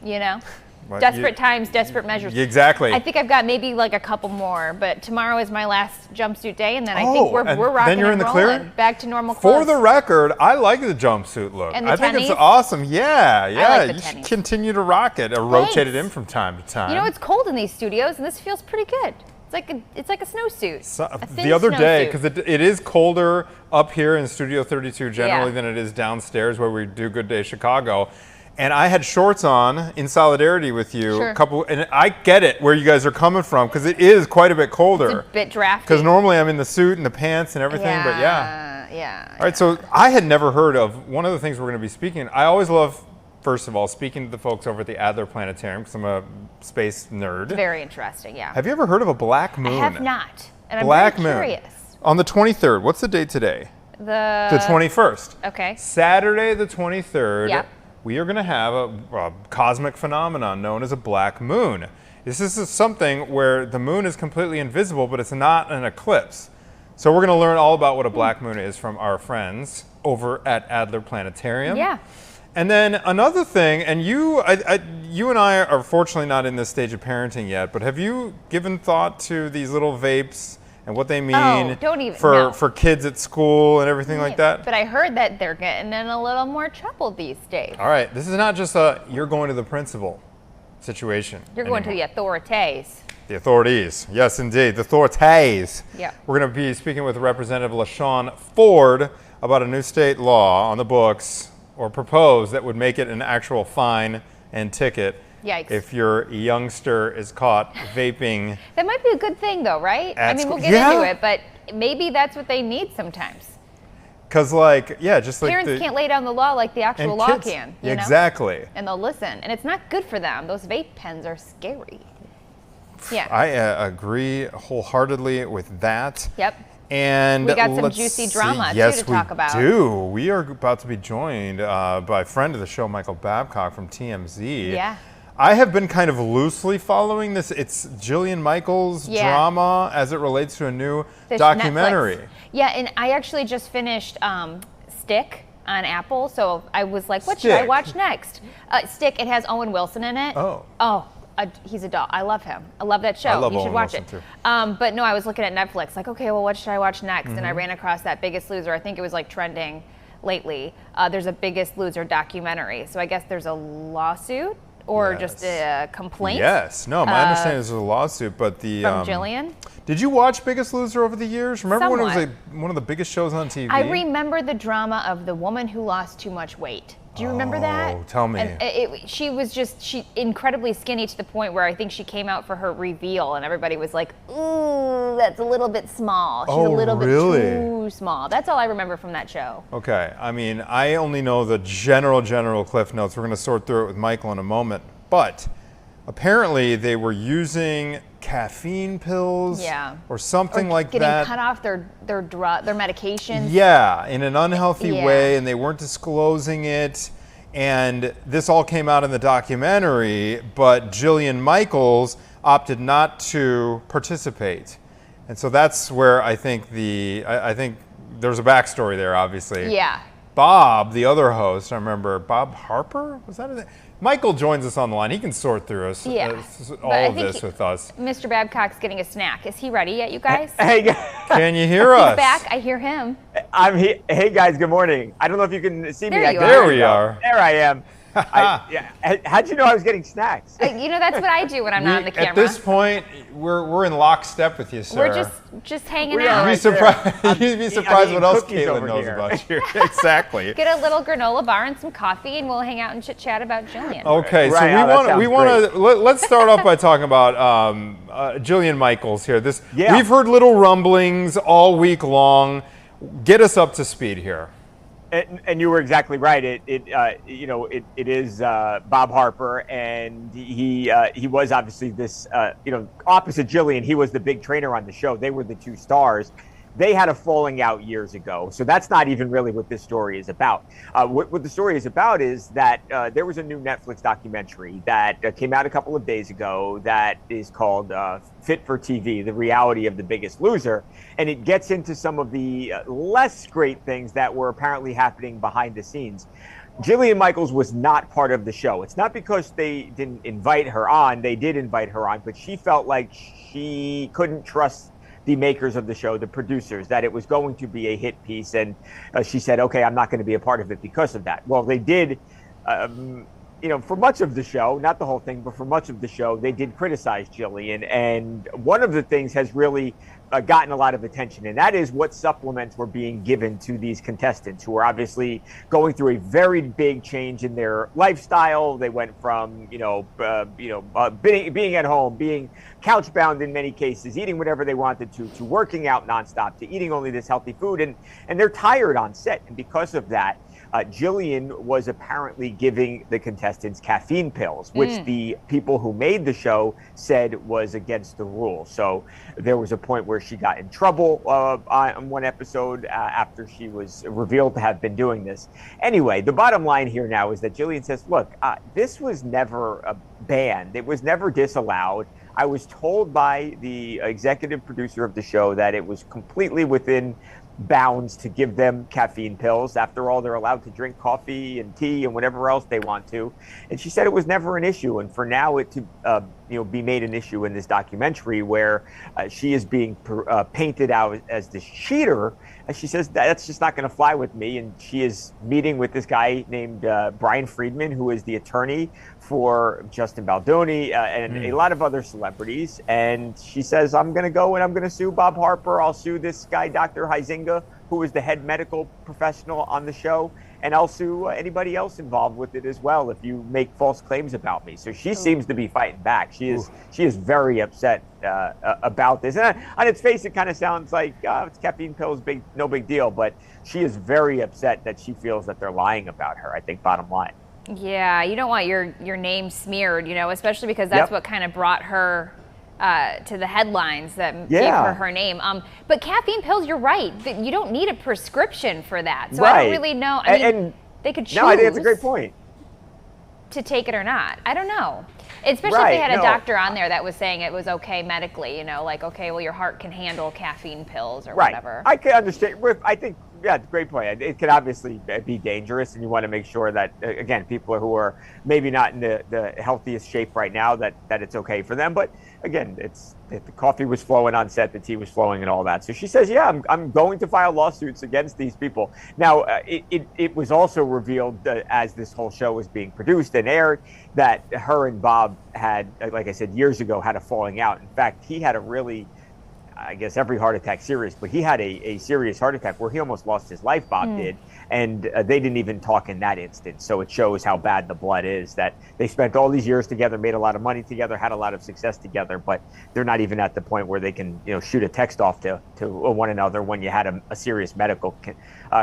you know? But desperate times, desperate measures. Exactly. I think I've got maybe like a couple more, but tomorrow is my last jumpsuit day, and then I think we're rocking then you're in and the rolling. clear? Back to normal clothes. For the record, I like the jumpsuit look. And the I think it's tennies? awesome. Yeah, yeah. like the You should tennies. continue to rock it or rotate it Thanks. in from time to time. You know, it's cold in these studios, and this feels pretty good. It's like a snowsuit. The other day, because it is colder up here in Studio 32 generally than it is downstairs where we do Good Day Chicago. And I had shorts on in solidarity with you. Sure. And I get it where you guys are coming from because it is quite a bit colder. It's a bit drafty. Because normally I'm in the suit and the pants and everything, but yeah. Yeah. All right, so I had never heard of one of the things we're going to be speaking. I always love, first of all, speaking to the folks over at the Adler Planetarium because I'm a space nerd. Very interesting, yeah. Have you ever heard of a black moon? I have not, and Black I'm very moon. curious. On the 23rd, what's the date today? The 21st. Okay. Saturday the 23rd. Yep. We are going to have a cosmic phenomenon known as a black moon. This is something where the moon is completely invisible, but it's not an eclipse. So we're going to learn all about what a black moon is from our friends over at Adler Planetarium. Yeah. And then another thing, and you and I are fortunately not in this stage of parenting yet, but have you given thought to these little vapes and what they mean for kids at school and everything like that? But I heard that they're getting in a little more trouble these days. All right, this is not just a you're going to the principal situation. You're going to the authorities. The authorities, yes indeed, the authorities. Yeah. We're going to be speaking with Representative Shawn Ford about a new state law on the books, or proposed, that would make it an actual fine and ticket. Yikes. If your youngster is caught vaping. That might be a good thing though, right? I mean, we'll get into it, but maybe that's what they need sometimes. Because just like parents can't lay down the law like the actual law can. You know? Exactly. And they'll listen, and it's not good for them. Those vape pens are scary. Yeah. I agree wholeheartedly with that. Yep. And we got some juicy drama too to talk about. Yes, we do. We are about to be joined by a friend of the show, Michael Babcock from TMZ. Yeah. I have been kind of loosely following this. It's Jillian Michaels drama as it relates to a new documentary. Netflix. Yeah, and I actually just finished Stick on Apple, so I was like, what should I watch next? Stick, it has Owen Wilson in it. He's a doll. I love him. I love that show. I love you should Owen watch Wilson it. Too. But no, I was looking at Netflix, like, okay, well, what should I watch next? And I ran across that Biggest Loser. I think it was like trending lately. There's a Biggest Loser documentary. So I guess there's a lawsuit or just a complaint. Yes. No, my understanding is there's a lawsuit, but the from Jillian. Did you watch Biggest Loser over the years? Remember when it was like one of the biggest shows on TV? I remember the drama of the woman who lost too much weight. Do you remember that? Oh, tell me. And she was incredibly skinny to the point where I think she came out for her reveal and everybody was like, ooh, that's a little bit small. She's a little bit too small. That's all I remember from that show. Okay. I mean, I only know the general cliff notes. We're going to sort through it with Michael in a moment. But apparently they were using caffeine pills or something like that. Getting cut off their medications. Yeah, in an unhealthy way, and they weren't disclosing it. And this all came out in the documentary, but Jillian Michaels opted not to participate. And so that's where I think I think there's a backstory there, obviously. Yeah. Bob, the other host, I remember, Bob Harper? Was that his name? Michael joins us on the line. He can sort through us all of this with us. Mr. Babcock's getting a snack. Is he ready yet, you guys? Hey, can you hear us? He's back. I hear him. I'm here. Hey, guys. Good morning. I don't know if you can see me. There we are. There I am. How'd you know I was getting snacks? That's what I do when I'm not on the camera. At this point, we're in lockstep with you, sir. We're just hanging out. You'd be surprised what else Caitlin knows about you. Exactly. Get a little granola bar and some coffee, and we'll hang out and chit chat about Jillian. Okay, so we want to let's start off by talking about Jillian Michaels here. We've heard little rumblings all week long. Get us up to speed here. And you were exactly right. It is Bob Harper, and he was obviously this opposite Jillian. He was the big trainer on the show. They were the two stars. They had a falling out years ago, so that's not even really what this story is about. What the story is about is that there was a new Netflix documentary that came out a couple of days ago that is called Fit for TV, the reality of the Biggest Loser, and it gets into some of the less great things that were apparently happening behind the scenes. Jillian Michaels was not part of the show. It's not because they didn't invite her on. They did invite her on, but she felt like she couldn't trust the makers of the show, the producers, that it was going to be a hit piece. And she said, okay, I'm not going to be a part of it because of that. Well, they did, for much of the show, not the whole thing, but for much of the show, they did criticize Jillian. And one of the things has really gotten a lot of attention, and that is what supplements were being given to these contestants who are obviously going through a very big change in their lifestyle. They went from being at home, being couch bound in many cases, eating whatever they wanted to working out nonstop, to eating only this healthy food, and they're tired on set. And because of that, Jillian was apparently giving the contestants caffeine pills, which the people who made the show said was against the rules. So there was a point where she got in trouble on one episode after she was revealed to have been doing this. Anyway, the bottom line here now is that Jillian says, look, this was never banned. It was never disallowed. I was told by the executive producer of the show that it was completely within bounds to give them caffeine pills. After all, they're allowed to drink coffee and tea and whatever else they want to. And she said it was never an issue. And for now it to be made an issue in this documentary where she is being painted out as this cheater, she says that's just not going to fly with me. And she is meeting with this guy named Brian Friedman, who is the attorney for Justin Baldoni and a lot of other celebrities. And she says, I'm going to go and I'm going to sue Bob Harper. I'll sue this guy, Dr. Huizinga, who is the head medical professional on the show. And I'll sue anybody else involved with it as well if you make false claims about me. So she seems to be fighting back. She is very upset about this. And on its face, it kind of sounds like it's caffeine pills, no big deal. But she is very upset that she feels that they're lying about her, I think, bottom line. Yeah, you don't want your name smeared, especially because that's what kind of brought her to the headlines that gave her name. But caffeine pills, you're right. You don't need a prescription for that. So I don't really know. I mean, they could choose. No, I think that's a great point. To take it or not. I don't know. Especially if they had a doctor on there that was saying it was okay medically, okay, well, your heart can handle caffeine pills or whatever. I can understand. I think, great point. It could obviously be dangerous, and you want to make sure that, again, people who are maybe not in the healthiest shape right now, that it's okay for them. But again, the coffee was flowing on set, the tea was flowing and all that. So she says, I'm going to file lawsuits against these people. Now, it was also revealed as this whole show was being produced and aired that her and Bob had, like I said, years ago, had a falling out. In fact, he had a really, I guess every heart attack serious, but he had a serious heart attack where he almost lost his life, Bob did. And they didn't even talk in that instance. So it shows how bad the blood is, that they spent all these years together, made a lot of money together, had a lot of success together, but they're not even at the point where they can, shoot a text off to one another when you had a serious medical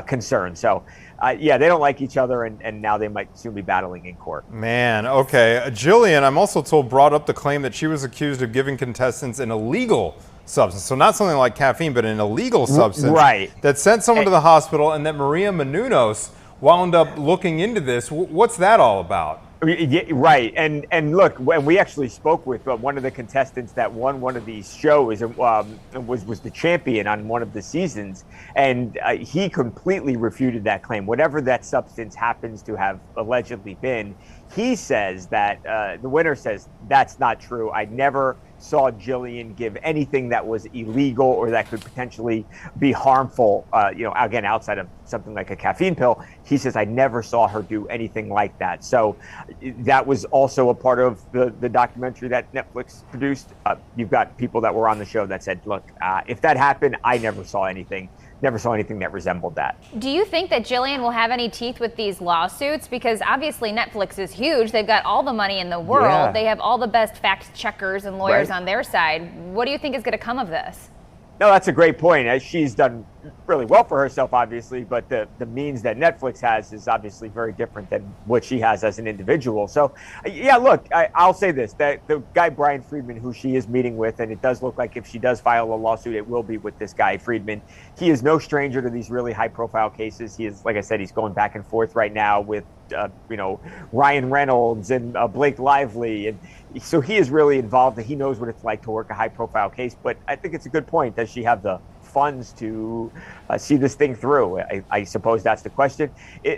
concern. So they don't like each other, and now they might soon be battling in court. Man, okay. Jillian, I'm also told, brought up the claim that she was accused of giving contestants an illegal substance. So not something like caffeine, but an illegal substance. Right. That sent someone to the hospital, and that Maria Menounos wound up looking into this. What's that all about? Yeah, right. And look, when we actually spoke with one of the contestants that won one of these shows, was the champion on one of the seasons, and he completely refuted that claim. Whatever that substance happens to have allegedly been, he says that the winner says that's not true. I never saw Jillian give anything that was illegal or that could potentially be harmful, again, outside of something like a caffeine pill. He says, I never saw her do anything like that. So that was also a part of the documentary that Netflix produced. You've got people that were on the show that said, look, if that happened, I never saw anything that resembled that. Do you think that Jillian will have any teeth with these lawsuits? Because obviously Netflix is huge. They've got all the money in the world. Yeah. They have all the best fact checkers and lawyers on their side. What do you think is going to come of this? No, that's a great point. She's done really well for herself, obviously, but the means that Netflix has is obviously very different than what she has as an individual. So, look, I'll say this, that the guy, Brian Friedman, who she is meeting with, and it does look like if she does file a lawsuit, it will be with this guy, Friedman. He is no stranger to these really high-profile cases. He is, like I said, he's going back and forth right now with, Ryan Reynolds and Blake Lively. And so he is really involved, and he knows what it's like to work a high-profile case. But I think it's a good point. Does she have the funds to see this thing through? I suppose that's the question.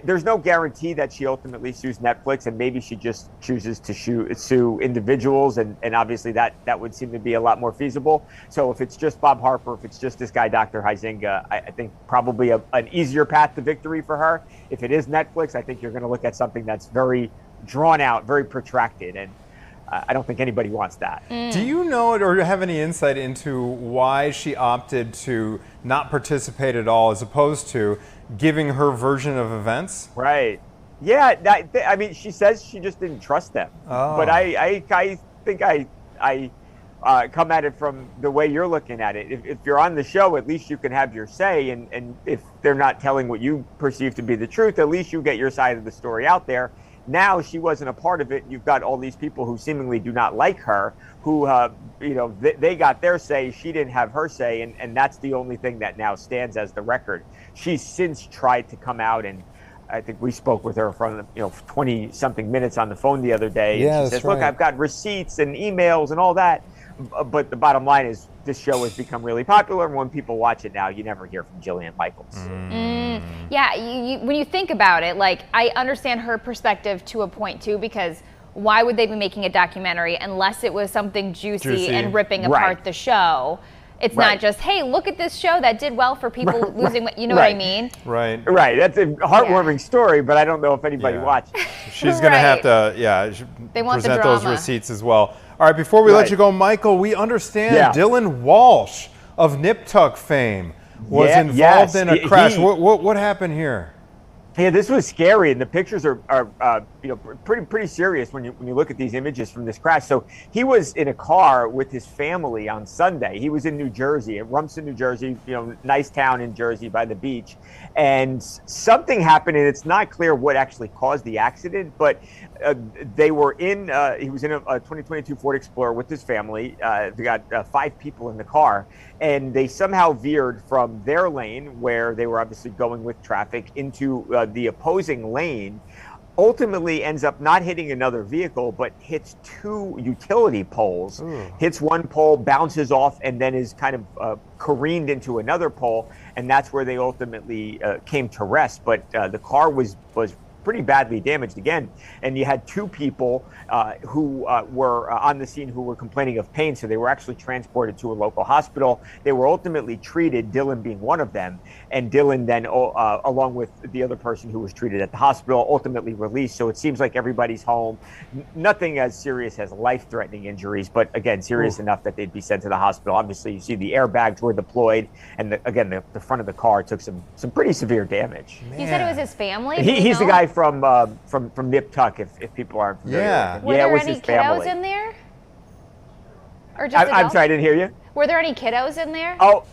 There's no guarantee that she ultimately sues Netflix, and maybe she just chooses to sue individuals, and obviously that would seem to be a lot more feasible. So if it's just Bob Harper, if it's just this guy, Dr. Huizinga, I think probably an easier path to victory for her. If it is Netflix, I think you're going to look at something that's very drawn out, very protracted, and I don't think anybody wants that. Do you know or have any insight into why she opted to not participate at all as opposed to giving her version of events? Right. Yeah. I mean, she says she just didn't trust them. Oh. But I think I come at it from the way you're looking at it. If you're on the show, at least you can have your say. And if they're not telling what you perceive to be the truth, at least you get your side of the story out there. Now she wasn't a part of it. You've got all these people who seemingly do not like her, who, they got their say. She didn't have her say. And that's the only thing that now stands as the record. She's since tried to come out, and I think we spoke with her for 20 something minutes on the phone the other day. Yeah, and she says, look, I've got receipts and emails and all that. But the bottom line is this show has become really popular, and when people watch it now, you never hear from Jillian Michaels. Yeah, when you think about it, like, I understand her perspective to a point too, because why would they be making a documentary unless it was something juicy and ripping apart the show? It's not just, hey, look at this show that did well for people losing weight. You know what I mean? Right. That's a heartwarming story, but I don't know if anybody watched. She's going to have to, they want present the those drama. receipts as well. All right, before we let you go, Michael, we understand Dylan Walsh of Nip Tuck fame was involved in a crash. What happened here? Yeah, this was scary, and the pictures are pretty serious when you look at these images from this crash. So he was in a car with his family on Sunday. He was in New Jersey, in Rumson, New Jersey, nice town in Jersey by the beach, and something happened, and it's not clear what actually caused the accident, but they were in. He was in a 2022 Ford Explorer with his family. They got 5 people in the car, and they somehow veered from their lane, where they were obviously going with traffic, into the opposing lane. Ultimately ends up not hitting another vehicle, but hits 2 utility poles. Hits one pole, bounces off, and then is kind of careened into another pole, and that's where they ultimately came to rest. But the car was pretty badly damaged again, and you had 2 people who were on the scene who were complaining of pain, so they were actually transported to a local hospital. They were ultimately treated, Dylan being one of them, and Dylan then, along with the other person who was treated at the hospital, ultimately released. So it seems like everybody's home. Nothing as serious as life-threatening injuries, but again, serious enough that they'd be sent to the hospital. Obviously, you see the airbags were deployed, and the front of the car took some pretty severe damage. He said it was his family? He's the guy from Nip Tuck, if people aren't familiar. Were there any kiddos in there? Or just I'm sorry, I didn't hear you. Were there any kiddos in there? Oh,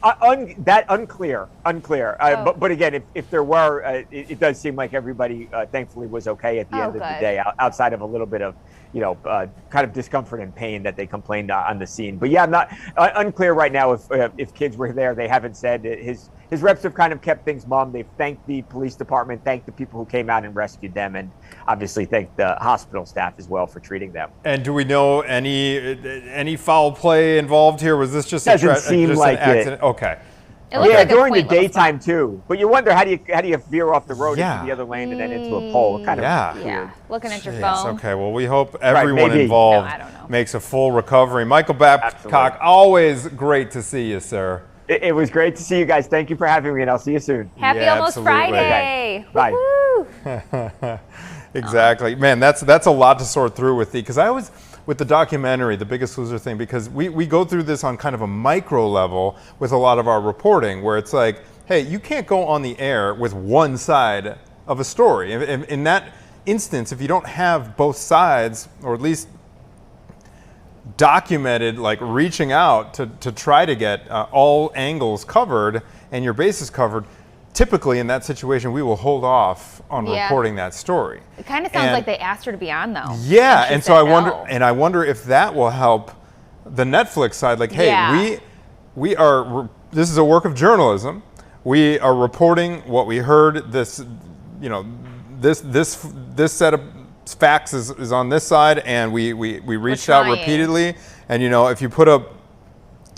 that unclear. But again, if there were, it does seem like everybody, thankfully, was okay at the end of the day, outside of a little bit of, kind of discomfort and pain that they complained on the scene. But yeah, not unclear right now if kids were there. They haven't said. His reps have kind of kept things mum. They've thanked the police department, thanked the people who came out and rescued them, and obviously thanked the hospital staff as well for treating them. And do we know any foul play involved here? Was this just Doesn't seem like an accident? Okay. Like during the daytime too. But you wonder how do you veer off the road into the other lane and then into a pole? Kind of weird. Looking at your phone. Okay, well, we hope everyone involved makes a full recovery. Michael Babcock, always great to see you, sir. It was great to see you guys. Thank you for having me, and I'll see you soon. Happy almost Friday. Okay. Bye. Exactly. Man, that's a lot to sort through with because I was with the documentary, The Biggest Loser thing, because we go through this on kind of a micro level with a lot of our reporting where it's like, hey, you can't go on the air with one side of a story. In that instance, if you don't have both sides, or at least documented, like reaching out to try to get all angles covered and your bases covered, typically in that situation we will hold off on reporting that story. It kind of sounds like they asked her to be on though. Yeah, and so I wonder if that will help the Netflix side. Like, hey, we are. This is a work of journalism. We are reporting what we heard. This set of facts is on this side, and we reached out repeatedly. And if you put up,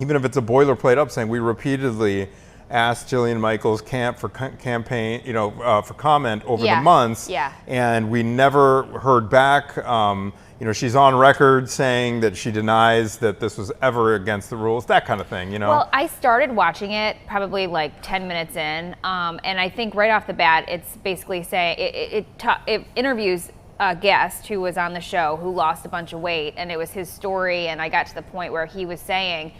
even if it's a boilerplate up saying we repeatedly asked Jillian Michaels Camp for campaign, for comment over Yeah. the months, Yeah. and we never heard back. She's on record saying that she denies that this was ever against the rules, that kind of thing, Well, I started watching it probably like 10 minutes in, and I think right off the bat, it's basically saying, it interviews a guest who was on the show who lost a bunch of weight, and it was his story, and I got to the point where he was saying,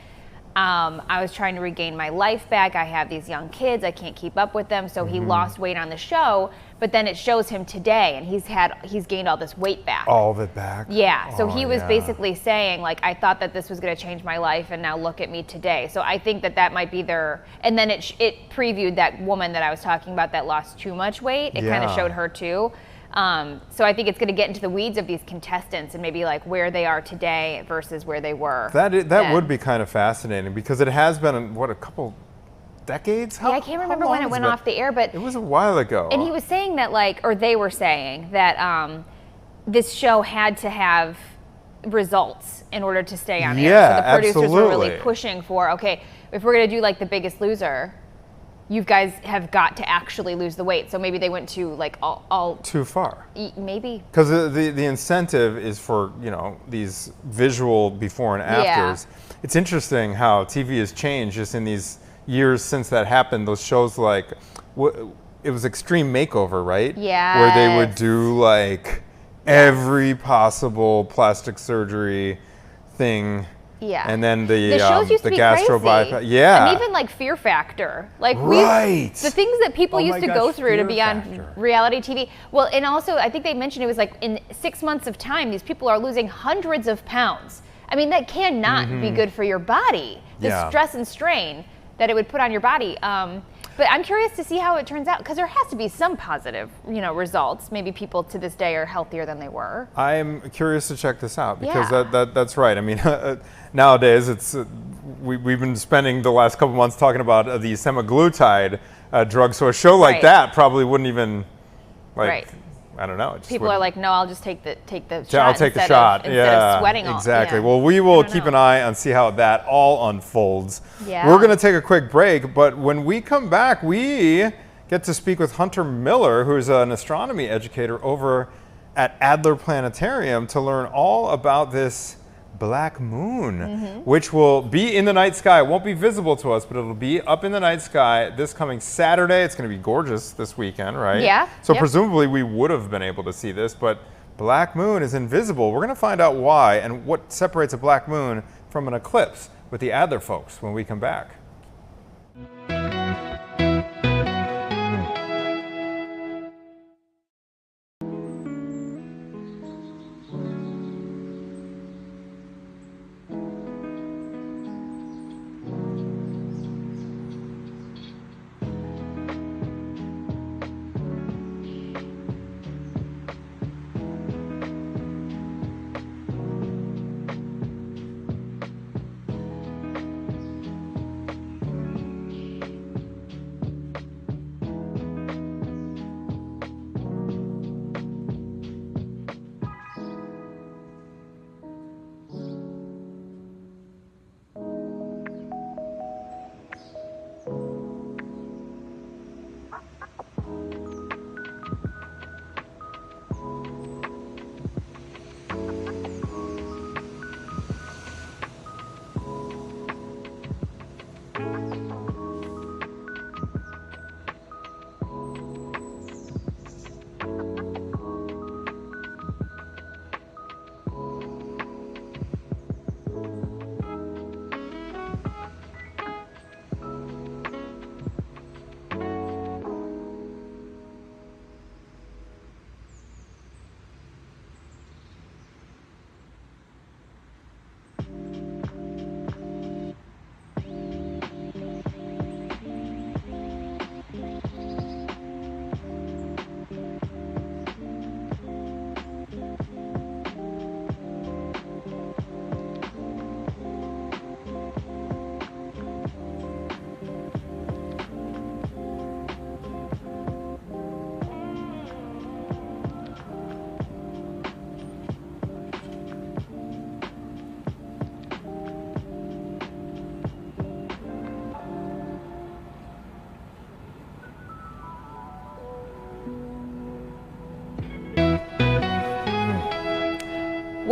I was trying to regain my life back. I have these young kids. I can't keep up with them. So he lost weight on the show, but then it shows him today, and he's gained all this weight back. All of it back? Yeah. So he was basically saying, like, I thought that this was going to change my life, and now look at me today. So I think that might be their. And then it previewed that woman that I was talking about that lost too much weight. It kind of showed her too. So I think it's going to get into the weeds of these contestants and maybe like where they are today versus where they were. That would be kind of fascinating, because it has been, a couple decades? I can't remember when it went off the air, but it was a while ago. And he was saying that, or they were saying that this show had to have results in order to stay on air. Yeah, so the producers were really absolutely. pushing for, okay, if we're going to do like The Biggest Loser, you guys have got to actually lose the weight. So maybe they went to like all too far. Maybe. Because the incentive is for, these visual before and afters. Yeah. It's interesting how TV has changed just in these years since that happened. Those shows like, it was Extreme Makeover, right? Yeah. Where they would do like every possible plastic surgery thing. Yeah. And then the shows used to be gastro crazy. bypass. Yeah. And even like Fear Factor. Like the things that people used to go through to be on reality TV. Well, and also I think they mentioned it was like in 6 months of time, these people are losing hundreds of pounds. I mean, that cannot be good for your body. The stress and strain that it would put on your body. But I'm curious to see how it turns out, because there has to be some positive, results. Maybe people to this day are healthier than they were. I'm curious to check this out, because that's right. I mean, nowadays we've been spending the last couple months talking about the semaglutide drug. So a show like that probably wouldn't even I don't know. People are like, no, I'll just take the shot. I'll take the shot. Instead of sweating all. Exactly. Well, we will keep an eye on see how that all unfolds. Yeah. We're going to take a quick break, but when we come back, we get to speak with Hunter Miller, who's an astronomy educator over at Adler Planetarium, to learn all about this black moon, which will be in the night sky. It won't be visible to us, but it'll be up in the night sky this coming Saturday. It's going to be gorgeous this weekend, right? Yeah. So presumably we would have been able to see this, but black moon is invisible. We're going to find out why and what separates a black moon from an eclipse with the Adler folks when we come back.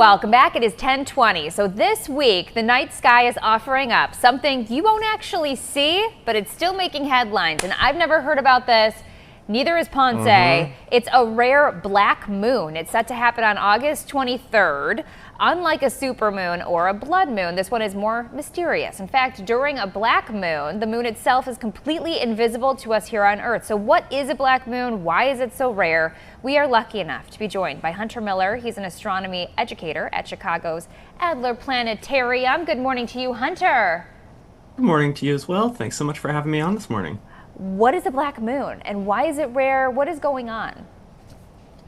Welcome back. It is 10:20. So this week, the night sky is offering up something you won't actually see, but it's still making headlines. And I've never heard about this. Neither is Ponce. It's a rare black moon. It's set to happen on August 23rd. Unlike a supermoon or a blood moon, this one is more mysterious. In fact, during a black moon, the moon itself is completely invisible to us here on Earth. So what is a black moon? Why is it so rare? We are lucky enough to be joined by Hunter Miller. He's an astronomy educator at Chicago's Adler Planetarium. Good morning to you, Hunter. Good morning to you as well. Thanks so much for having me on this morning. What is a black moon and why is it rare? What is going on?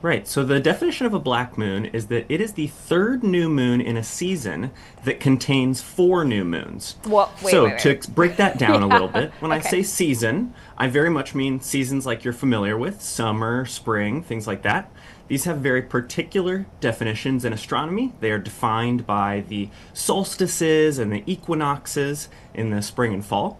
Right, so the definition of a black moon is that it is the third new moon in a season that contains 4 new moons. Well, wait. To break that down a little bit, when Okay. I say season, I very much mean seasons like you're familiar with, summer, spring, things like that. These have very particular definitions in astronomy. They are defined by the solstices and the equinoxes in the spring and fall.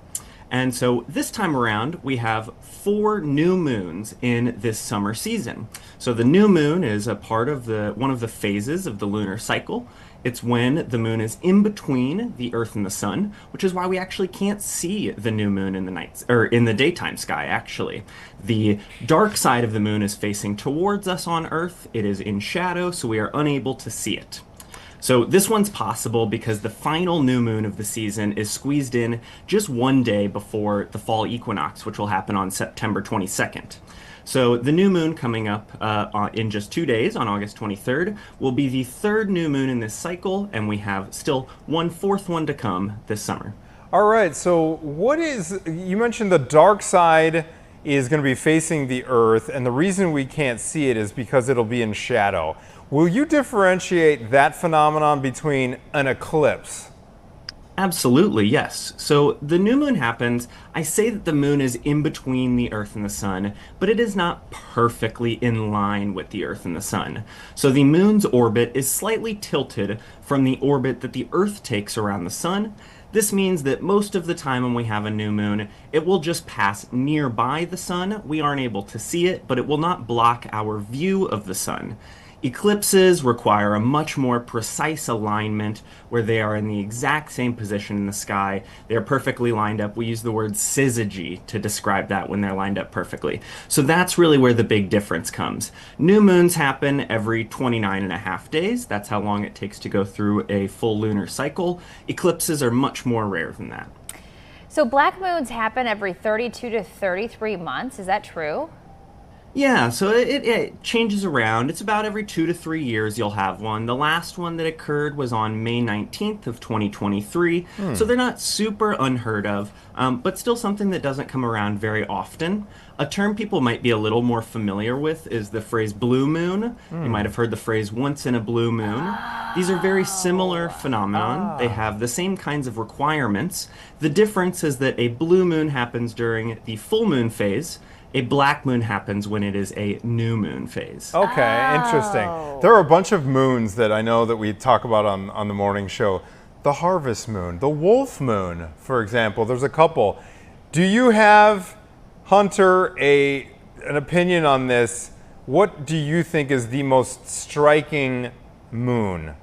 And so this time around, we have 4 new moons in this summer season. So the new moon is a part of one of the phases of the lunar cycle. It's when the moon is in between the Earth and the sun, which is why we actually can't see the new moon in the nights or in the daytime sky, actually. The dark side of the moon is facing towards us on Earth. It is in shadow, so we are unable to see it. So this one's possible because the final new moon of the season is squeezed in just one day before the fall equinox, which will happen on September 22nd. So the new moon coming up in just 2 days, on August 23rd, will be the third new moon in this cycle, and we have still one fourth one to come this summer. All right, so you mentioned the dark side is going to be facing the Earth, and the reason we can't see it is because it'll be in shadow. Will you differentiate that phenomenon between an eclipse? Absolutely, yes. So the new moon happens. I say that the moon is in between the Earth and the sun, but it is not perfectly in line with the Earth and the sun. So the moon's orbit is slightly tilted from the orbit that the Earth takes around the sun. This means that most of the time when we have a new moon, it will just pass nearby the sun. We aren't able to see it, but it will not block our view of the sun. Eclipses require a much more precise alignment where they are in the exact same position in the sky. They're perfectly lined up. We use the word syzygy to describe that when they're lined up perfectly. So that's really where the big difference comes. New moons happen every 29 and a half days. That's how long it takes to go through a full lunar cycle. Eclipses are much more rare than that. So black moons happen every 32 to 33 months. Is that true? Yeah, so it changes around. It's about every 2 to 3 years you'll have one. The last one that occurred was on May 19th of 2023. So they're not super unheard of, but still something that doesn't come around very often. A term people might be a little more familiar with is the phrase blue moon. You might have heard the phrase once in a blue moon. These are very similar phenomenon. They have the same kinds of requirements. The difference is that a blue moon happens during the full moon phase. A black moon happens when it is a new moon phase. Okay, interesting. There are a bunch of moons that I know that we talk about on the morning show. The harvest moon, the wolf moon, for example. There's a couple. Do you have, Hunter, an opinion on this? What do you think is the most striking moon?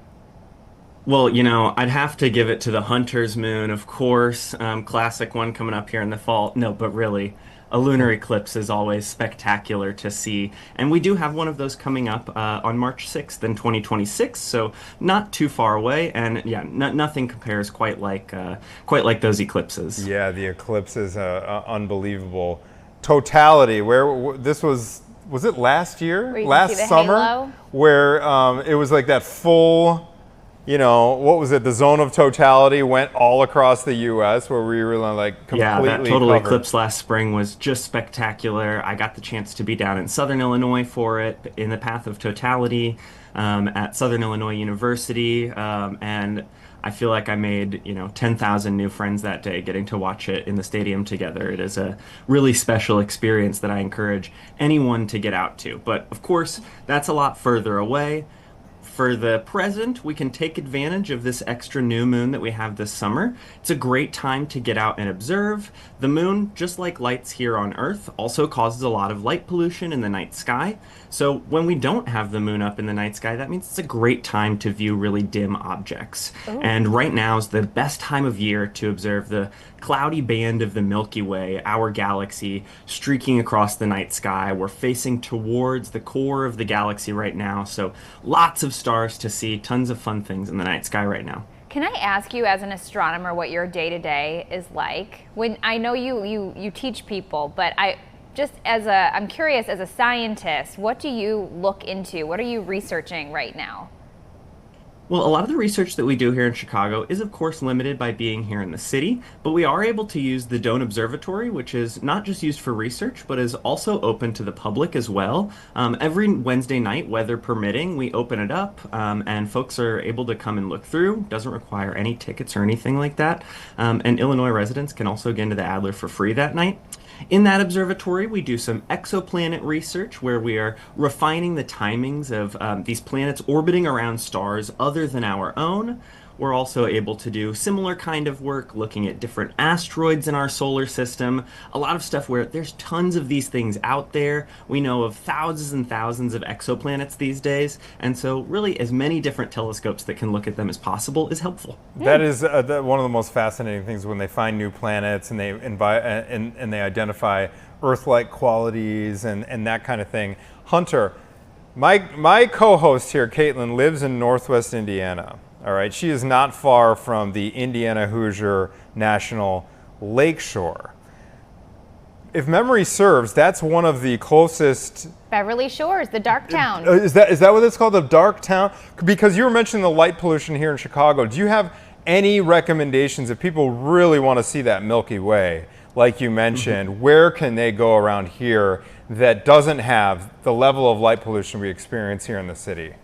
Well, I'd have to give it to the Hunter's moon, of course. Classic one coming up here in the fall. No, but really, a lunar eclipse is always spectacular to see. And we do have one of those coming up on March 6th in 2026, so not too far away. And yeah, nothing compares quite like those eclipses. Yeah, the eclipse is unbelievable. Totality, where this was it last year? Where you can Last see the summer? halo? Where it was like that full, what was it? The zone of totality went all across the U.S. where we were like completely Yeah, that total covered. eclipse last spring was just spectacular. I got the chance to be down in Southern Illinois for it, in the path of totality at Southern Illinois University, and I feel like I made 10,000 new friends that day getting to watch it in the stadium together. It is a really special experience that I encourage anyone to get out to. But of course, that's a lot further away. for the present, we can take advantage of this extra new moon that we have this summer. It's a great time to get out and observe. The moon, just like lights here on Earth, also causes a lot of light pollution in the night sky. So when we don't have the moon up in the night sky, that means it's a great time to view really dim objects. Ooh. And right now is the best time of year to observe the cloudy band of the Milky Way, our galaxy, streaking across the night sky. We're facing towards the core of the galaxy right now, so lots of stars to see, tons of fun things in the night sky right now. Can I ask you, as an astronomer, what your day-to-day is like? When I know you teach people, but I'm curious, as a scientist, what do you look into? What are you researching right now? Well, a lot of the research that we do here in Chicago is, of course, limited by being here in the city, but we are able to use the Doan Observatory, which is not just used for research, but is also open to the public as well. Every Wednesday night, weather permitting, we open it up, and folks are able to come and look through. Doesn't require any tickets or anything like that. And Illinois residents can also get into the Adler for free that night. In that observatory, we do some exoplanet research where we are refining the timings of these planets orbiting around stars other than our own. We're also able to do similar kind of work looking at different asteroids in our solar system. A lot of stuff where there's tons of these things out there. We know of thousands and thousands of exoplanets these days. And so really as many different telescopes that can look at them as possible is helpful. That is one of the most fascinating things when they find new planets and they identify Earth-like qualities and that kind of thing. Hunter, my co-host here, Caitlin, lives in Northwest Indiana. All right, she is not far from the Indiana Hoosier National Lakeshore. If memory serves, that's one of the closest. Beverly Shores, the dark town. Is that what it's called, the dark town? Because you were mentioning the light pollution here in Chicago. Do you have any recommendations if people really want to see that Milky Way, like you mentioned? Where can they go around here that doesn't have the level of light pollution we experience here in the city?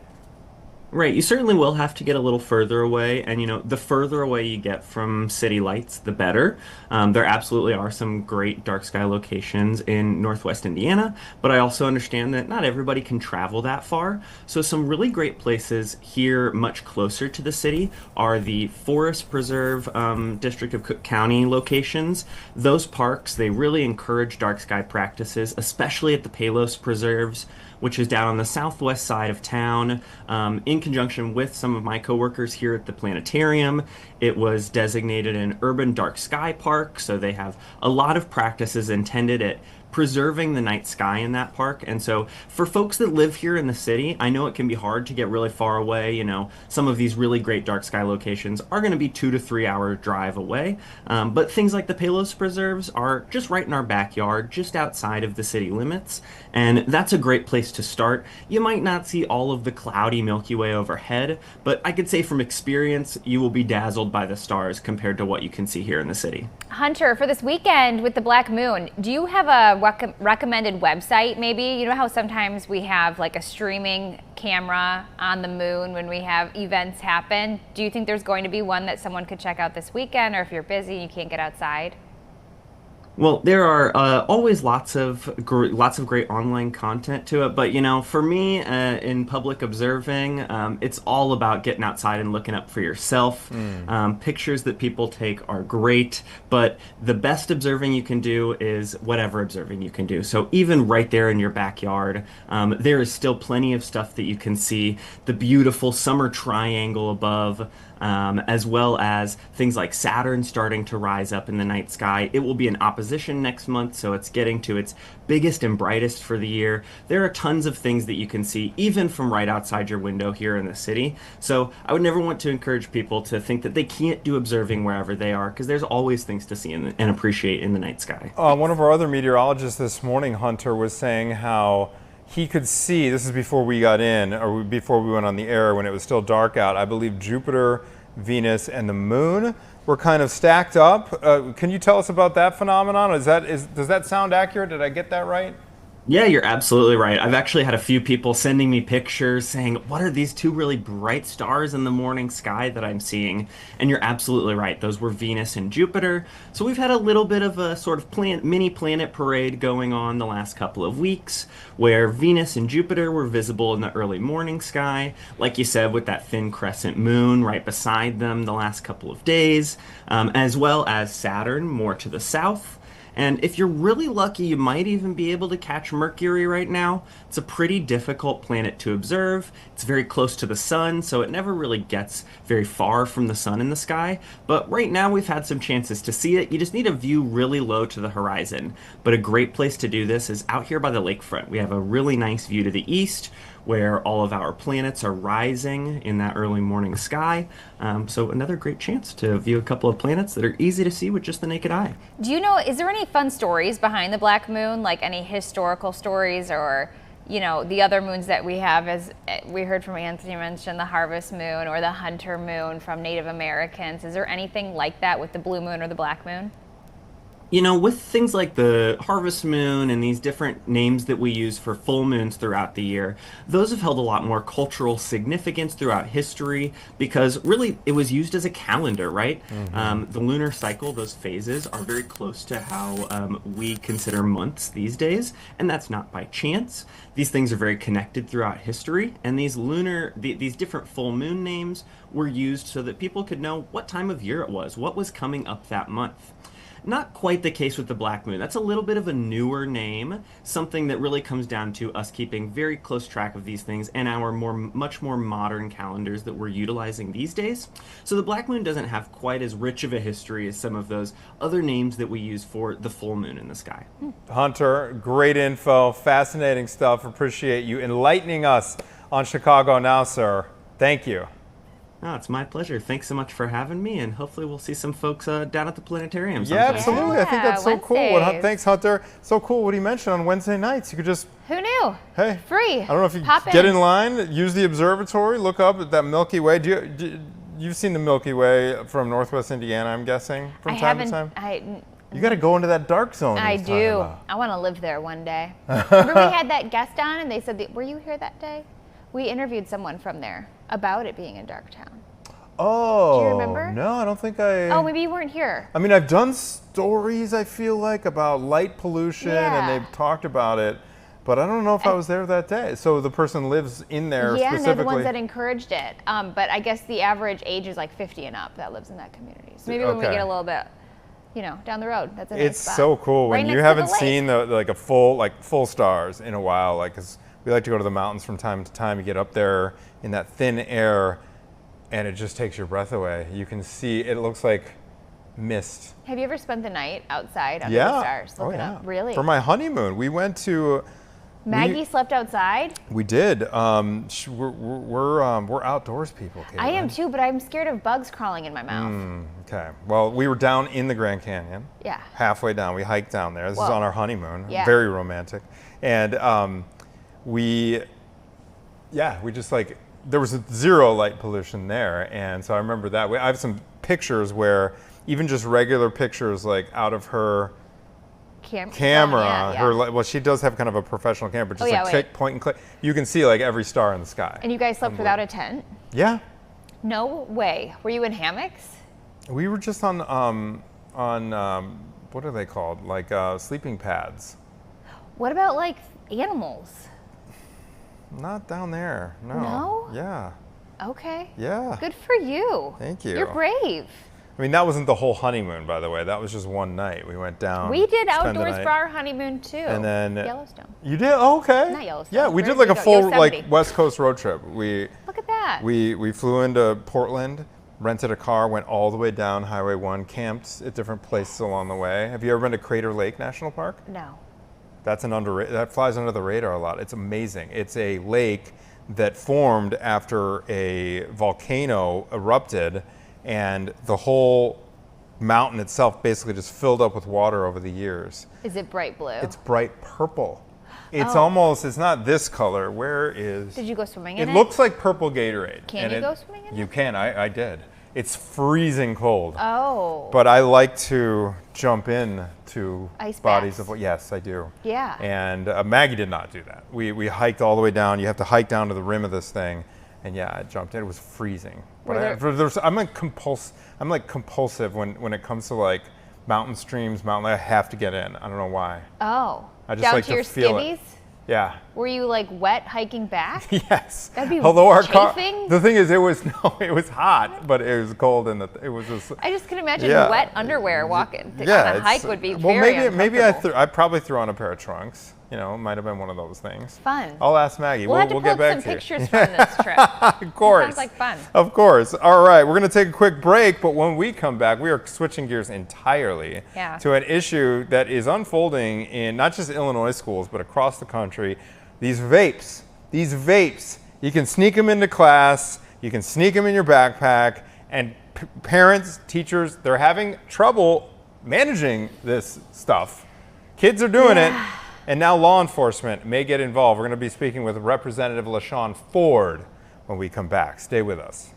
Right, you certainly will have to get a little further away, and the further away you get from city lights, the better. There absolutely are some great dark sky locations in Northwest Indiana, but I also understand that not everybody can travel that far. So some really great places here much closer to the city are the Forest Preserve District of Cook County locations. Those parks, they really encourage dark sky practices, especially at the Palos Preserves, which is down on the southwest side of town. In conjunction with some of my coworkers here at the planetarium, it was designated an urban dark sky park, so they have a lot of practices intended at preserving the night sky in that park. And so for folks that live here in the city, I know it can be hard to get really far away. Some of these really great dark sky locations are going to be 2 to 3 hour drive away. But things like the Palos Preserves are just right in our backyard, just outside of the city limits. And that's a great place to start. You might not see all of the cloudy Milky Way overhead, but I could say from experience, you will be dazzled by the stars compared to what you can see here in the city. Hunter, for this weekend with the Black Moon, do you have a recommended website maybe? You know how sometimes we have like a streaming camera on the moon when we have events happen? Do you think there's going to be one that someone could check out this weekend, or if you're busy and you can't get outside? Well, there are always lots of great online content to it, but for me, in public observing, it's all about getting outside and looking up for yourself. Pictures that people take are great, but the best observing you can do is whatever observing you can do. So even right there in your backyard, there is still plenty of stuff that you can see. The beautiful summer triangle above. As well as things like Saturn starting to rise up in the night sky. It will be in opposition next month, so it's getting to its biggest and brightest for the year. There are tons of things that you can see, even from right outside your window here in the city. So I would never want to encourage people to think that they can't do observing wherever they are, because there's always things to see and appreciate in the night sky. One of our other meteorologists this morning, Hunter, was saying how he could see, this is before we got in, or before we went on the air when it was still dark out, I believe Jupiter, Venus, and the moon were kind of stacked up. Can you tell us about that phenomenon? Does that sound accurate? Did I get that right? Yeah, you're absolutely right. I've actually had a few people sending me pictures saying, what are these two really bright stars in the morning sky that I'm seeing? And you're absolutely right. Those were Venus and Jupiter. So we've had a little bit of a sort of mini planet parade going on the last couple of weeks where Venus and Jupiter were visible in the early morning sky. Like you said, with that thin crescent moon right beside them the last couple of days, as well as Saturn more to the south. And if you're really lucky, you might even be able to catch Mercury right now. It's a pretty difficult planet to observe. It's very close to the sun, so it never really gets very far from the sun in the sky. But right now we've had some chances to see it. You just need a view really low to the horizon. But a great place to do this is out here by the lakefront. We have a really nice view to the east, where all of our planets are rising in that early morning sky. So another great chance to view a couple of planets that are easy to see with just the naked eye. Do you know, is there any fun stories behind the black moon, like any historical stories, or the other moons that we have? As we heard from Anthony mention, the harvest moon or the hunter moon from Native Americans. Is there anything like that with the blue moon or the black moon? With things like the harvest moon and these different names that we use for full moons throughout the year, those have held a lot more cultural significance throughout history because really it was used as a calendar, right? The lunar cycle, those phases, are very close to how we consider months these days, and that's not by chance. These things are very connected throughout history, and these different full moon names were used so that people could know what time of year it was, what was coming up that month. Not quite the case with the black moon. That's a little bit of a newer name, something that really comes down to us keeping very close track of these things and our much more modern calendars that we're utilizing these days. So the black moon doesn't have quite as rich of a history as some of those other names that we use for the full moon in the sky. Hunter, great info, fascinating stuff. Appreciate you enlightening us on Chicago Now, sir. Thank you. Oh, it's my pleasure. Thanks so much for having me, and hopefully we'll see some folks down at the planetarium Yeah, sometime. absolutely. I think that's so cool. Thanks, Hunter. So cool what he mentioned on Wednesday nights. You could just... Who knew? Hey. Free. I don't know if you Pop get in line, use the observatory, look up at that Milky Way. You've seen the Milky Way from Northwest Indiana, I'm guessing, from time to time? You got to go into that dark zone. I do. I want to live there one day. Remember we had that guest on and they said, were you here that day? We interviewed someone from there about it being in Darktown. Oh. Do you remember? No, I don't think I... Oh, maybe you weren't here. I mean, I've done stories, I feel like, about light pollution, and they've talked about it, but I don't know if I was there that day. So the person lives in there specifically. Yeah, and they're the ones that encouraged it. But I guess the average age is like 50 and up that lives in that community. So maybe when we get a little bit, down the road, that's a nice spot. It's so cool right when you haven't seen full stars in a while, because we like to go to the mountains from time to time. You get up there in that thin air, and it just takes your breath away. You can see, it looks like mist. Have you ever spent the night outside under the stars looking up? Really? For my honeymoon, we went to... Maggie slept outside? We did. We're outdoors people, Caitlin. I am too, but I'm scared of bugs crawling in my mouth. Okay. Well, we were down in the Grand Canyon. Yeah. Halfway down. We hiked down there. This is on our honeymoon. Yeah. Very romantic. And we just there was zero light pollution there. And so I remember that. I have some pictures where even just regular pictures, like out of her camera, she does have kind of a professional camera, but just point and click. You can see every star in the sky. And you guys slept without a tent? Yeah. No way. Were you in hammocks? We were just on what are they called? Sleeping pads. What about animals? Not down there. No. No? Yeah. Okay. Yeah. Good for you. Thank you. You're brave. I mean, that wasn't the whole honeymoon, by the way. That was just one night. We went down. We did outdoors for our honeymoon too. And then Yellowstone. You did? Oh, okay. Not Yellowstone. Yeah, we did a full West Coast road trip. Look at that. We flew into Portland, rented a car, went all the way down Highway 1, camped at different places along the way. Have you ever been to Crater Lake National Park? No. That flies under the radar a lot. It's amazing. It's a lake that formed after a volcano erupted, and the whole mountain itself basically just filled up with water over the years. Is it bright blue? It's bright purple. It's not this color. Where is... Did you go swimming in it? It looks like purple Gatorade. Can you go swimming in it? You can. I did. It's freezing cold. Oh. But I like to jump in to Ice bodies baths. of, yes, I do. Yeah. And Maggie did not do that. We hiked all the way down. You have to hike down to the rim of this thing. And yeah, I jumped in. It was freezing. But I'm like compulsive when it comes to like mountain streams, I have to get in. I don't know why. Oh. I just Down like to your feel skivvies? it. Yeah. Were you like wet hiking back? Yes. That'd be Although our chafing? the thing is, it was hot, but it was cold, and it was just. I just can imagine Yeah. wet underwear walking on Yeah, a hike would be well, very maybe uncomfortable. I probably threw on a pair of trunks. You know, it might have been one of those things. Fun. I'll ask Maggie. We'll have to we'll get post back some to you. pictures from this trip. Of course. Sounds like fun. Of course. All right, we're going to take a quick break, but when we come back, we are switching gears entirely to an issue that is unfolding in not just Illinois schools, but across the country. These vapes. You can sneak them into class. You can sneak them in your backpack. And parents, teachers, they're having trouble managing this stuff. Kids are doing it. And now law enforcement may get involved. We're going to be speaking with Representative Shawn Ford when we come back. Stay with us.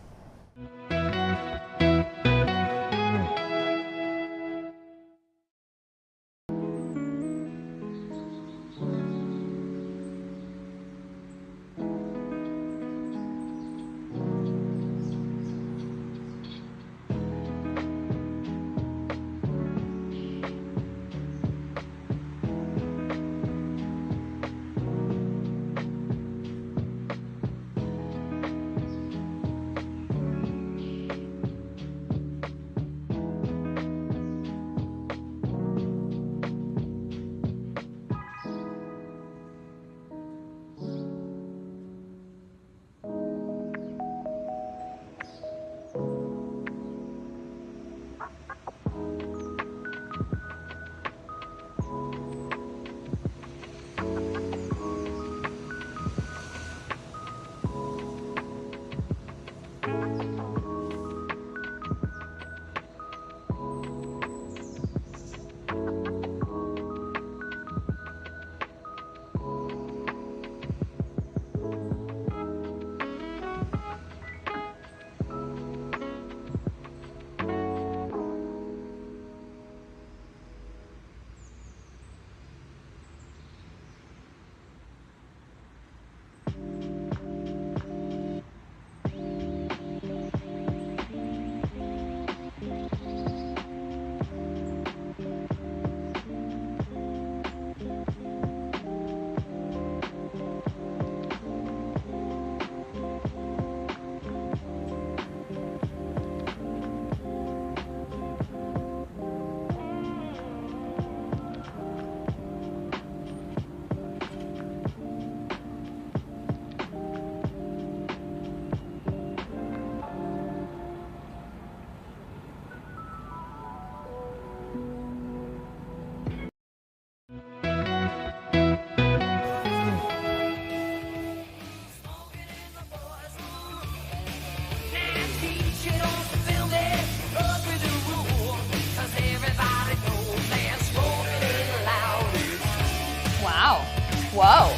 Whoa.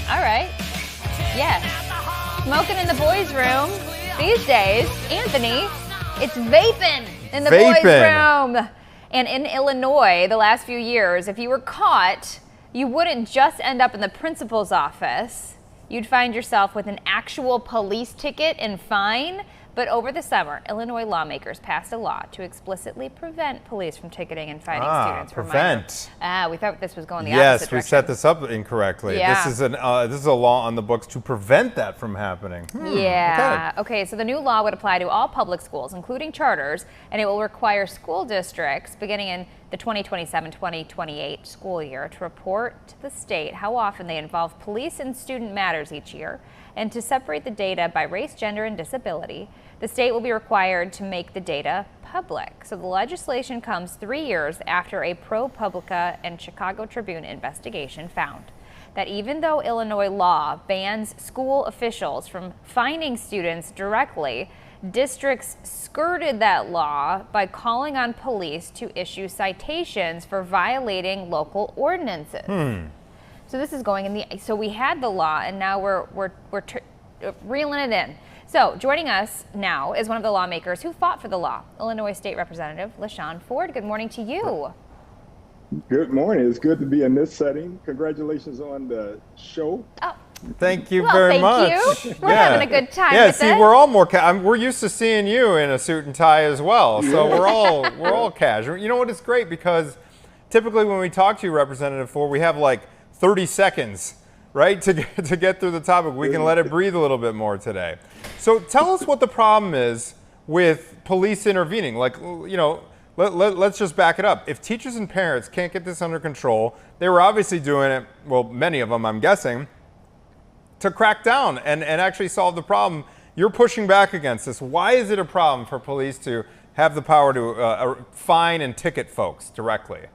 All right. Yes. Smoking in the boys' room these days, Anthony, it's vaping in the boys' room. And in Illinois, the last few years, if you were caught, you wouldn't just end up in the principal's office. You'd find yourself with an actual police ticket and fine. But over the summer, Illinois lawmakers passed a law to explicitly prevent police from ticketing and fining students. Prevent. We thought this was going the opposite direction. Yes, we set this up incorrectly. Yeah. This is a law on the books to prevent that from happening. Yeah. Okay, so the new law would apply to all public schools, including charters, and it will require school districts beginning in the 2027-2028 school year to report to the state how often they involve police in student matters each year, and to separate the data by race, gender, and disability. The state will be required to make the data public. So the legislation comes 3 years after a ProPublica and Chicago Tribune investigation found that even though Illinois law bans school officials from fining students directly, districts skirted that law by calling on police to issue citations for violating local ordinances. So this is going in the, so we had the law and now we're reeling it in. So joining us now is one of the lawmakers who fought for the law, Illinois State Representative Shawn Ford. Good morning to you. Good morning. It's good to be in this setting. Congratulations on the show. Oh. Thank you very much. Thank you. We're having a good time. Yeah, with see, it. we're all more. We're used to seeing you in a suit and tie as well, so we're all casual. You know what? It's great because typically when we talk to you, Representative Ford, we have like 30 seconds, right, to get through the topic. We can let it breathe a little bit more today. So tell us what the problem is with police intervening. Like, you know, let's just back it up. If teachers and parents can't get this under control, they were obviously doing it, well, many of them, I'm guessing, to crack down and actually solve the problem. You're pushing back against this. Why is it a problem for police to have the power to fine and ticket folks directly?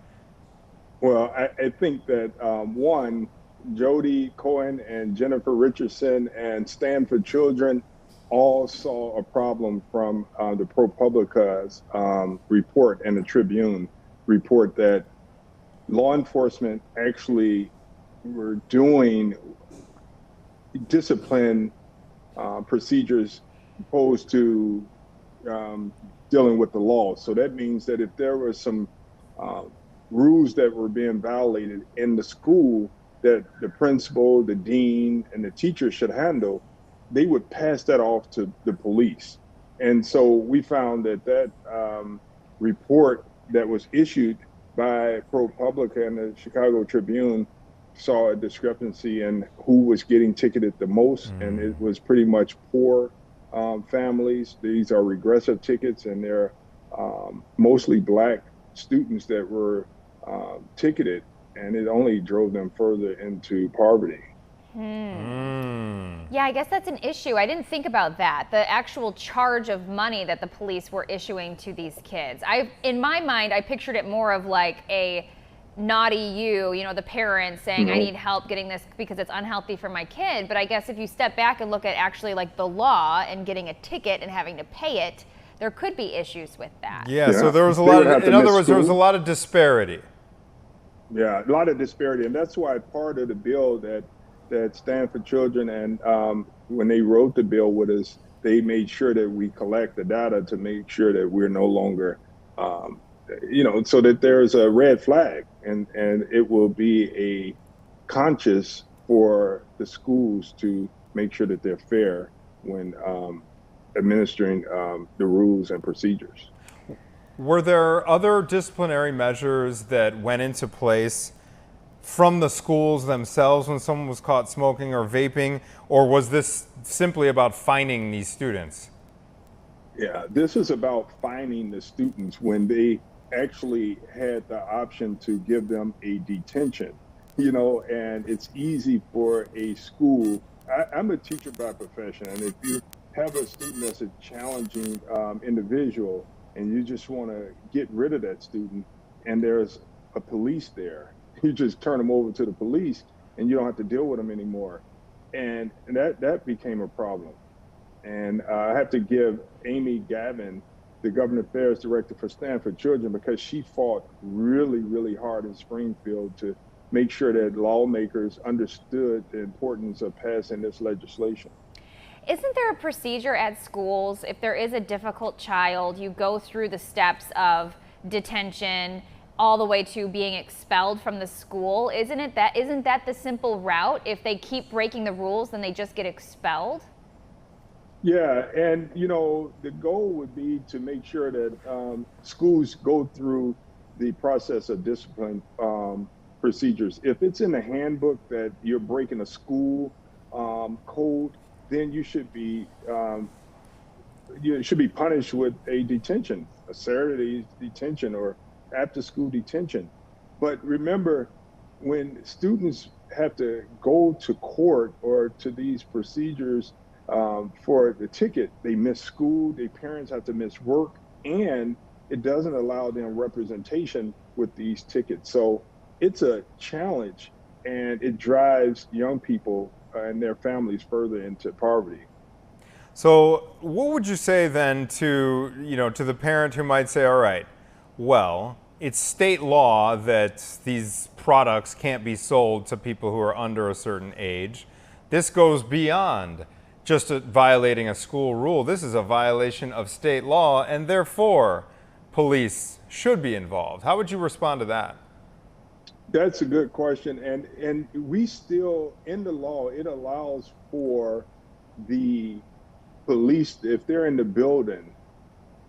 Well, I think that one, Jody Cohen and Jennifer Richardson and Stand for Children all saw a problem from the ProPublica's report and the Tribune report that law enforcement actually were doing discipline procedures opposed to dealing with the law. So that means that if there were some rules that were being violated in the school that the principal, the dean, and the teacher should handle, they would pass that off to the police. And so we found that report that was issued by ProPublica and the Chicago Tribune saw a discrepancy in who was getting ticketed the most, and it was pretty much poor families. These are regressive tickets, and they're mostly black students that were ticketed, and it only drove them further into poverty. Yeah, I guess that's an issue. I didn't think about that. The actual charge of money that the police were issuing to these kids. In my mind, I pictured it more of like a naughty you know, the parents saying, I need help getting this because it's unhealthy for my kid. But I guess if you step back and look at actually like the law and getting a ticket and having to pay it, there could be issues with that. Yeah, so there was a lot of, in other words, there was a lot of disparity. Yeah, a lot of disparity. And that's why part of the bill that Stand for Children and when they wrote the bill with us, they made sure that we collect the data to make sure that we're no longer so that there's a red flag and it will be a conscious for the schools to make sure that they're fair when administering the rules and procedures. Were there other disciplinary measures that went into place from the schools themselves when someone was caught smoking or vaping, or was this simply about fining these students? Yeah, this is about fining the students when they actually had the option to give them a detention, and it's easy for a school. I'm a teacher by profession, and if you have a student that's a challenging individual and you just want to get rid of that student and there's a police there, you just turn them over to the police and you don't have to deal with them anymore. And that became a problem. And I have to give Amy Gavin, the Government Affairs Director for Stand for Children, because she fought really, really hard in Springfield to make sure that lawmakers understood the importance of passing this legislation. Isn't there a procedure at schools? If there is a difficult child, you go through the steps of detention all the way to being expelled from the school. Isn't that the simple route? If they keep breaking the rules, then they just get expelled? Yeah, and the goal would be to make sure that schools go through the process of discipline procedures. If it's in the handbook that you're breaking a school code, then you should be punished with a detention, a Saturday detention or after school detention. But remember, when students have to go to court or to these procedures for the ticket, they miss school, their parents have to miss work, and it doesn't allow them representation with these tickets. So it's a challenge, and it drives young people and their families further into poverty. So what would you say then to the parent who might say, all right, well, it's state law that these products can't be sold to people who are under a certain age. This goes beyond just violating a school rule. This is a violation of state law, and therefore police should be involved. How would you respond to that? That's a good question. And we still, in the law, it allows for the police, if they're in the building,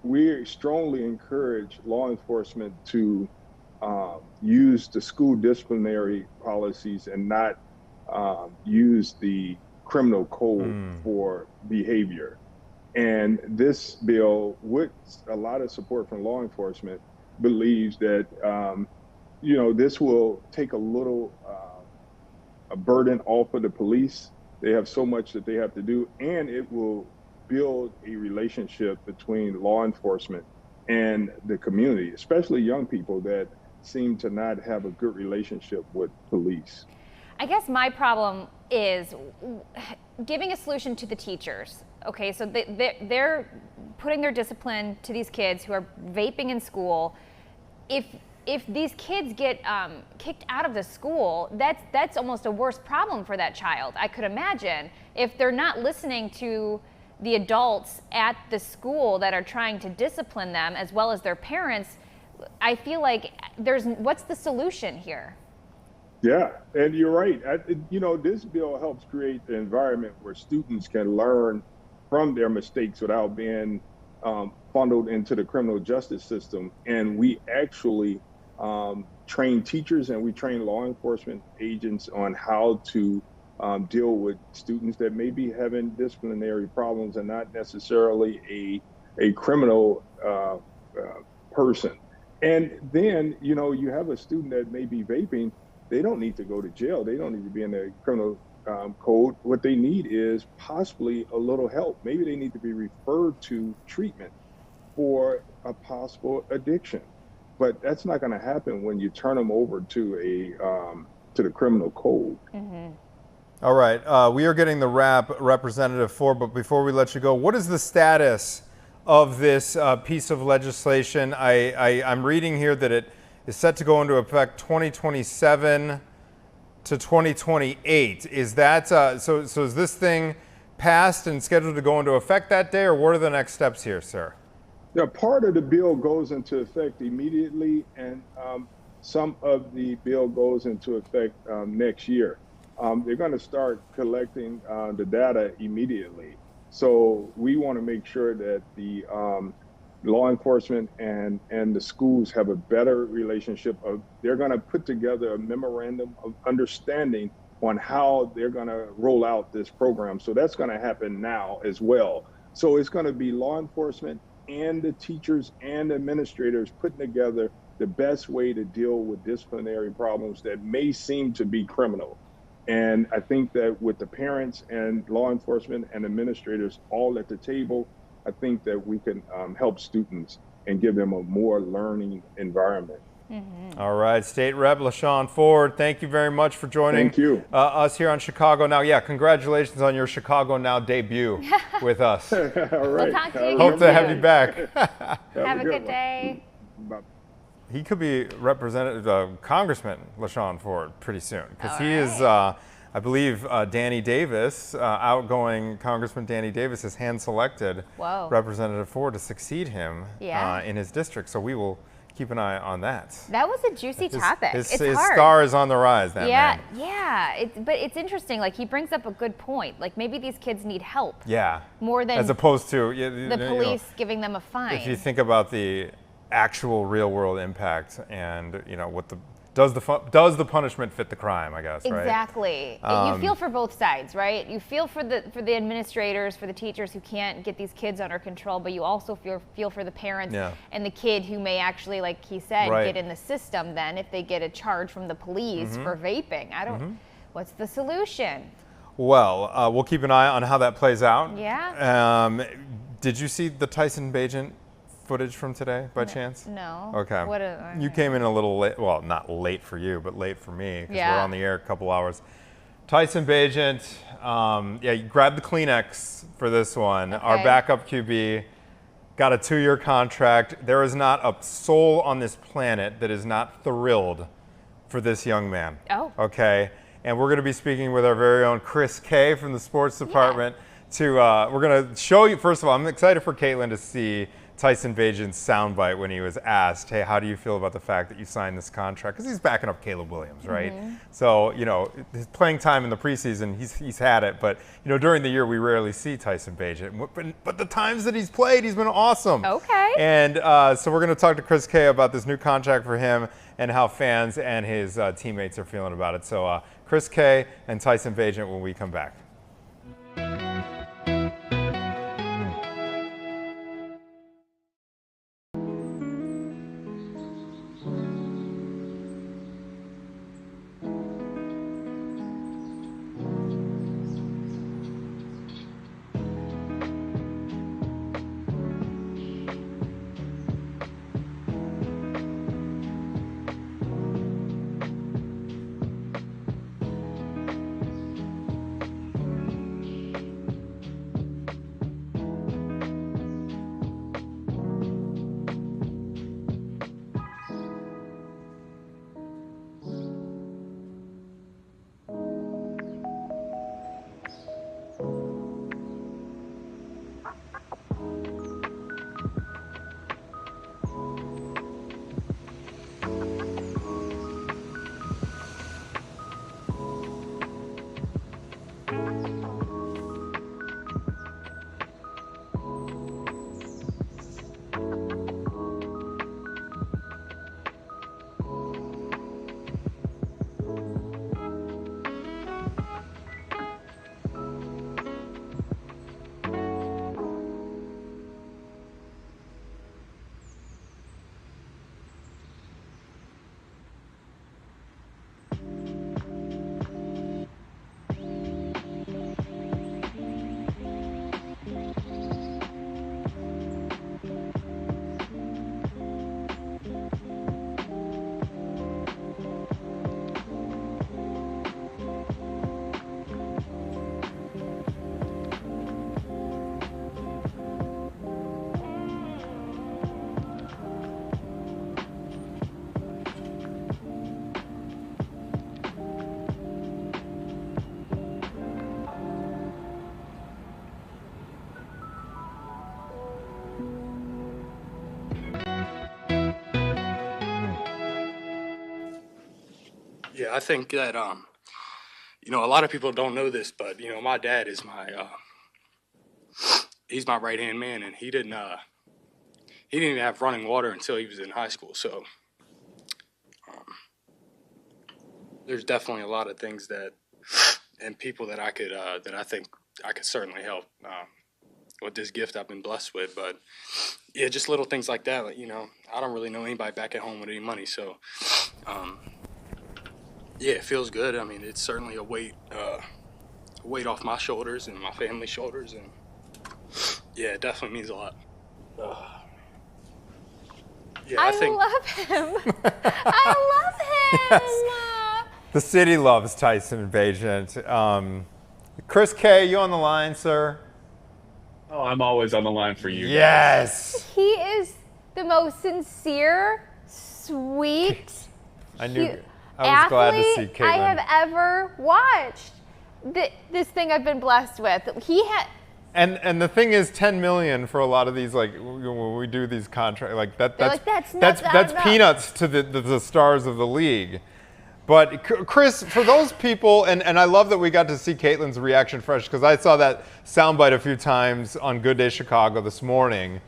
we strongly encourage law enforcement to use the school disciplinary policies and not use the criminal code for behavior. And this bill, with a lot of support from law enforcement, believes that this will take a little a burden off of the police. They have so much that they have to do, and it will build a relationship between law enforcement and the community, especially young people that seem to not have a good relationship with police. I guess my problem is giving a solution to the teachers. Okay, so they're putting their discipline to these kids who are vaping in school. If these kids get kicked out of the school, that's almost a worse problem for that child, I could imagine. If they're not listening to the adults at the school that are trying to discipline them, as well as their parents, I feel like what's the solution here? Yeah, and you're right. This bill helps create the environment where students can learn from their mistakes without being funneled into the criminal justice system. And we actually train teachers and we train law enforcement agents on how to deal with students that may be having disciplinary problems and not necessarily a criminal person. And then, you have a student that may be vaping. They don't need to go to jail. They don't need to be in the criminal code. What they need is possibly a little help. Maybe they need to be referred to treatment for a possible addiction. But that's not going to happen when you turn them over to the criminal code. Mm-hmm. All right, we are getting the wrap, Representative Ford, but before we let you go, what is the status of this piece of legislation? I'm reading here that it is set to go into effect 2027 to 2028. Is that, so is this thing passed and scheduled to go into effect that day, or what are the next steps here, sir? Now, part of the bill goes into effect immediately, and some of the bill goes into effect next year. They're going to start collecting the data immediately. So we want to make sure that the law enforcement and the schools have a better relationship. They're going to put together a memorandum of understanding on how they're going to roll out this program. So that's going to happen now as well. So it's going to be law enforcement and the teachers and administrators putting together the best way to deal with disciplinary problems that may seem to be criminal. And I think that with the parents and law enforcement and administrators all at the table, I think that we can help students and give them a more learning environment. Mm-hmm. All right, State Rep Shawn Ford, thank you very much for joining us here on Chicago Now. Yeah, congratulations on your Chicago Now debut with us. All right. We'll talk to you Hope to have you back. Have a good day. Bye. He could be Congressman Shawn Ford pretty soon, because he is, I believe, Danny Davis, outgoing Congressman Danny Davis, has hand-selected Representative Ford to succeed him in his district. So we will keep an eye on that. That was a juicy topic. His hard. star is on the rise, that man. Yeah. But it's interesting. Like, he brings up a good point. Like, maybe these kids need help. Yeah. More than as opposed to the police giving them a fine. If you think about the actual real-world impact, and what does the punishment fit the crime? I guess. Exactly. Right? You feel for both sides, right? You feel for the administrators, for the teachers who can't get these kids under control, but you also feel for the parents and the kid who may actually, like he said, get in the system. Then if they get a charge from the police for vaping, what's the solution? Well, we'll keep an eye on how that plays out. Yeah. Did you see the Tyson Bagent footage from today by chance? No. Okay. You came in a little late. Well, not late for you, but late for me, because we're on the air a couple hours. Tyson Bagent, you grabbed the Kleenex for this one. Okay. Our backup QB got a 2-year contract. There is not a soul on this planet that is not thrilled for this young man. Oh. Okay. And we're going to be speaking with our very own Chris Kay from the sports department we're gonna show you. First of all, I'm excited for Caitlin to see Tyson Bagent's soundbite when he was asked, "Hey, how do you feel about the fact that you signed this contract?" Because he's backing up Caleb Williams, right? So his playing time in the preseason, he's had it, but during the year we rarely see Tyson Bagent. But the times that he's played, he's been awesome. Okay. And so we're gonna talk to Chris K about this new contract for him and how fans and his teammates are feeling about it. So Chris K and Tyson Bagent when we come back. Yeah, I think that a lot of people don't know this, but my dad is he's my right hand man, and he didn't even have running water until he was in high school. So there's definitely a lot of things and people that I think I could certainly help with this gift I've been blessed with. But yeah, just little things like that. Like, I don't really know anybody back at home with any money, so. Yeah, it feels good. I mean, it's certainly a weight off my shoulders and my family's shoulders, and yeah, it definitely means a lot. Yeah, I think love him. I love him. The city loves Tyson Bagent. Chris K, you on the line, sir? Oh, I'm always on the line for you. Yes. He is the most sincere, sweet. I was glad to see Caitlin. I have ever watched. This thing I've been blessed with. And the thing is, 10 million for a lot of these, like when we do these contracts, that's peanuts to the stars of the league. But Chris, for those people, and I love that we got to see Caitlin's reaction fresh, because I saw that soundbite a few times on Good Day Chicago this morning.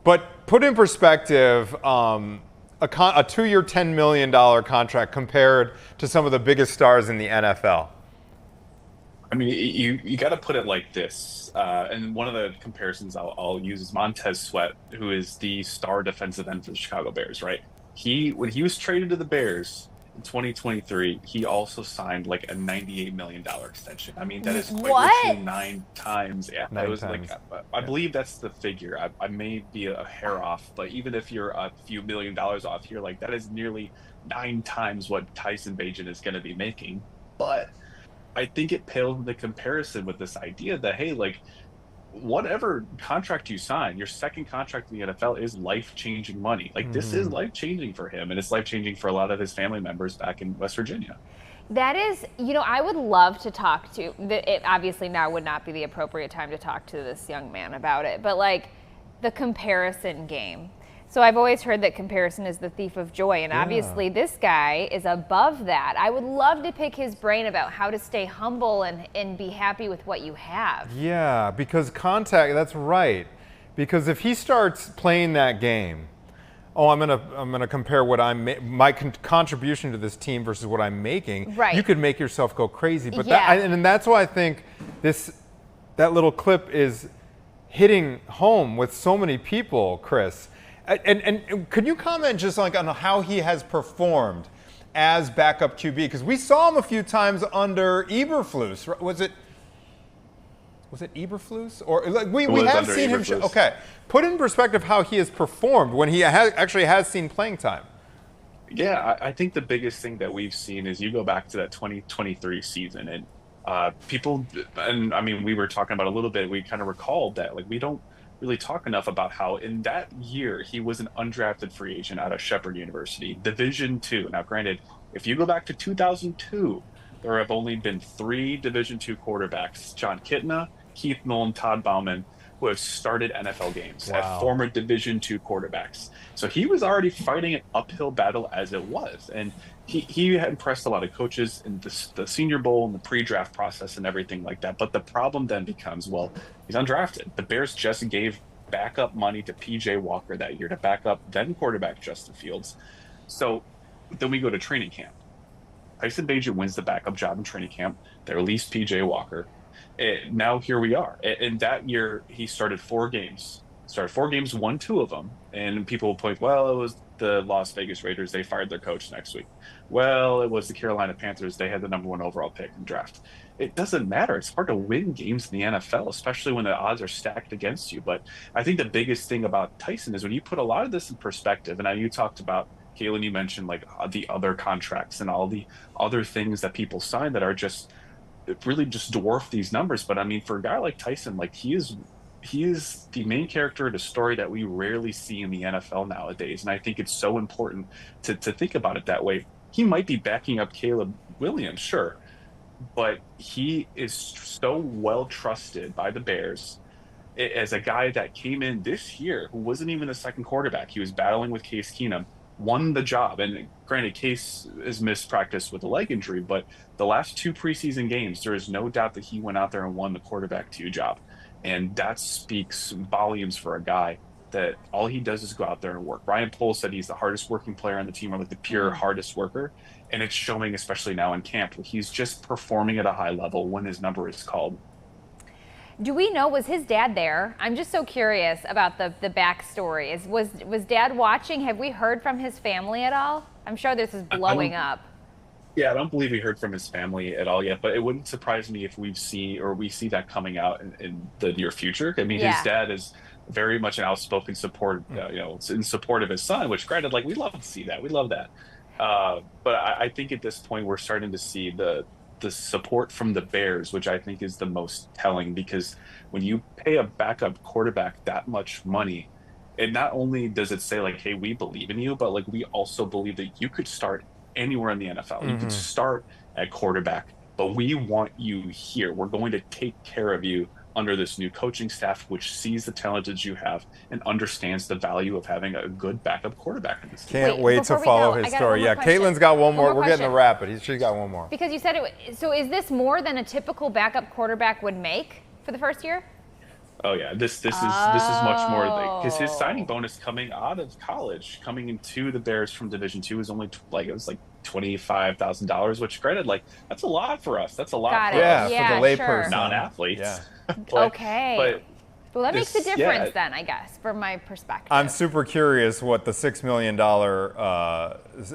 But put in perspective, a 2-year, $10 million contract compared to some of the biggest stars in the NFL. I mean, you got to put it like this. And one of the comparisons I'll use is Montez Sweat, who is the star defensive end for the Chicago Bears, right? When he was traded to the Bears in 2023, he also signed like a $98 million extension. I mean, that is quite literally 9 times. Yeah, that was like, I believe that's the figure. I may be a hair off, but even if you're a few $1 million off here, like that is nearly 9 times what Tyson Bagent is going to be making. But I think it pales in the comparison with this idea that, hey, like, whatever contract you sign, your second contract in the NFL is life-changing money. Like, this is life-changing for him, and it's life-changing for a lot of his family members back in West Virginia. That is, I would love to talk to, obviously now would not be the appropriate time to talk to this young man about it, but like the comparison game. So I've always heard that comparison is the thief of joy, and obviously this guy is above that. I would love to pick his brain about how to stay humble and be happy with what you have. Yeah, because that's right. Because if he starts playing that game, I'm gonna compare what my contribution to this team versus what I'm making. Right. You could make yourself go crazy. But Yeah. and that's why I think that little clip is hitting home with so many people, Chris. And could you comment just like on how he has performed as backup QB? Because we saw him a few times under Eberflus. Was it Eberflus? Or like we have seen him. Okay, put in perspective how he has performed when he actually has seen playing time. Yeah, I think the biggest thing that we've seen is you go back to that 2023 season, and people, and I mean, we were talking about a little bit. We kind of recalled that like we don't really talk enough about how in that year he was an undrafted free agent out of Shepherd University, Division II. Now, granted, if you go back to 2002, there have only been 3 Division II quarterbacks: John Kitna, Keith Nolan, Todd Bauman, who have started NFL games, have former Division II quarterbacks. So he was already fighting an uphill battle as it was. And he had impressed a lot of coaches in the Senior Bowl and the pre-draft process and everything like that. But the problem then becomes, well, he's undrafted. The Bears just gave backup money to P.J. Walker that year to back up then quarterback Justin Fields. So then we go to training camp. Tyson Bagent wins the backup job in training camp. They released P.J. Walker. Now here we are. And that year he started 4 games. Won 2 of them. And people will point, well, it was the Las Vegas Raiders. They fired their coach next week. Well, it was the Carolina Panthers. They had the number 1 overall pick in the draft. It doesn't matter. It's hard to win games in the NFL, especially when the odds are stacked against you. But I think the biggest thing about Tyson is when you put a lot of this in perspective, and now you talked about, Kaylin, you mentioned like the other contracts and all the other things that people sign that are just really just dwarf these numbers. But I mean, for a guy like Tyson, like he is the main character in a story that we rarely see in the NFL nowadays. And I think it's so important to think about it that way. He might be backing up Caleb Williams, sure, but he is so well trusted by the Bears as a guy that came in this year who wasn't even the second quarterback. He was battling with Case Keenum, won the job. And granted, Case is missed practice with a leg injury, but the last 2 preseason games, there is no doubt that he went out there and won the quarterback 2 job. And that speaks volumes for a guy that all he does is go out there and work. Ryan Poles said he's the hardest working player on the team, or like the pure hardest worker. And it's showing, especially now in camp, where he's just performing at a high level when his number is called. Do we know, was his dad there? I'm just so curious about the backstory. Was dad watching? Have we heard from his family at all? I'm sure this is blowing up. Yeah, I don't believe we heard from his family at all yet, but it wouldn't surprise me if we see that coming out in the near future. I mean, his dad is very much an outspoken support, in support of his son, which granted, like we love to see that. We love that. But I think at this point we're starting to see the support from the Bears, which I think is the most telling, because when you pay a backup quarterback that much money, it not only does it say like, hey, we believe in you, but like we also believe that you could start anywhere in the NFL. You could start at quarterback, but we want you here. We're going to take care of you under this new coaching staff, which sees the talent that you have and understands the value of having a good backup quarterback in this team. Can't wait to follow his story. Yeah, Caitlin's got one more. We're getting to wrap, but she's got one more. Because you said it. So is this more than a typical backup quarterback would make for the first year? Oh yeah, this is much more, because his signing bonus coming out of college, coming into the Bears from Division II, is only $25,000, which granted, like that's a lot for us. That's a lot for us. For the layperson, non-athletes. Yeah. Okay. Well, that makes a difference then, I guess, from my perspective. I'm super curious what the $6 million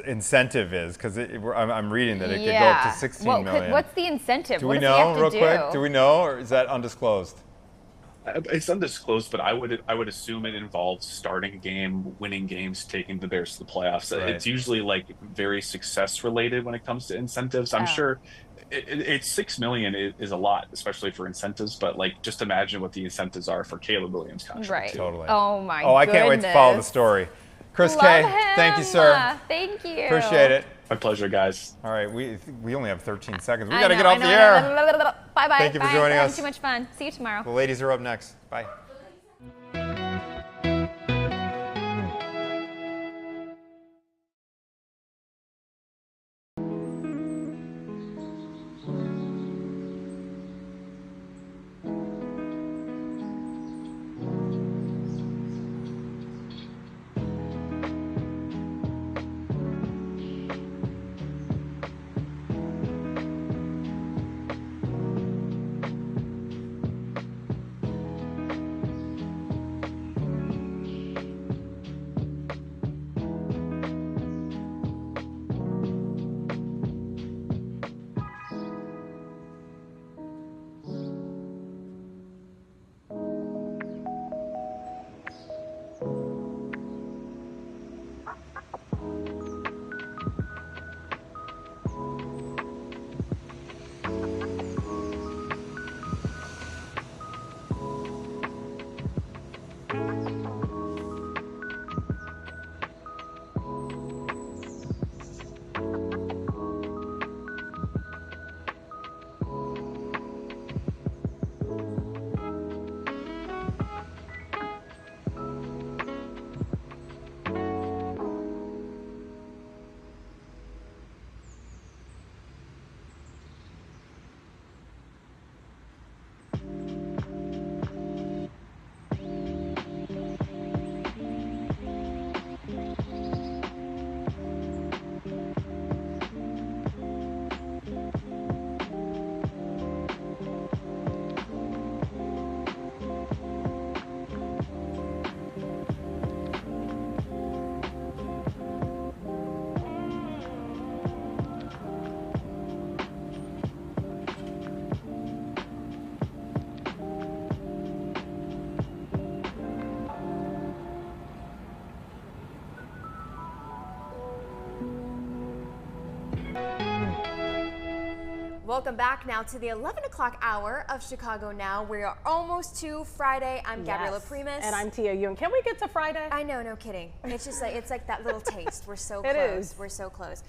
incentive is, because I'm reading that it could go up to $16 million. What's the incentive? Do we know, real quick? Do we know, or is that undisclosed? It's undisclosed, but I would assume it involves starting a game, winning games, taking the Bears to the playoffs. Right. It's usually like very success related when it comes to incentives. I'm sure it's $6 million is a lot, especially for incentives. But like, just imagine what the incentives are for Caleb Williams' contract. Right. Totally. Oh my. I can't wait to follow the story. Chris K, thank you, sir. Thank you. Appreciate it. My pleasure, guys. All right, we only have 13 seconds. We I got to know, get I off the know, air. Bye-bye. Thank you for Bye. joining We're having us. too much fun. See you tomorrow. The ladies are up next. Bye. Welcome back now to the 11 o'clock hour of Chicago Now. We are almost to Friday. I'm Gabriella Primus. And I'm Tia Yoon. Can we get to Friday? I know, no kidding. It's just like, it's like that little taste. We're so It close. is. We're so close.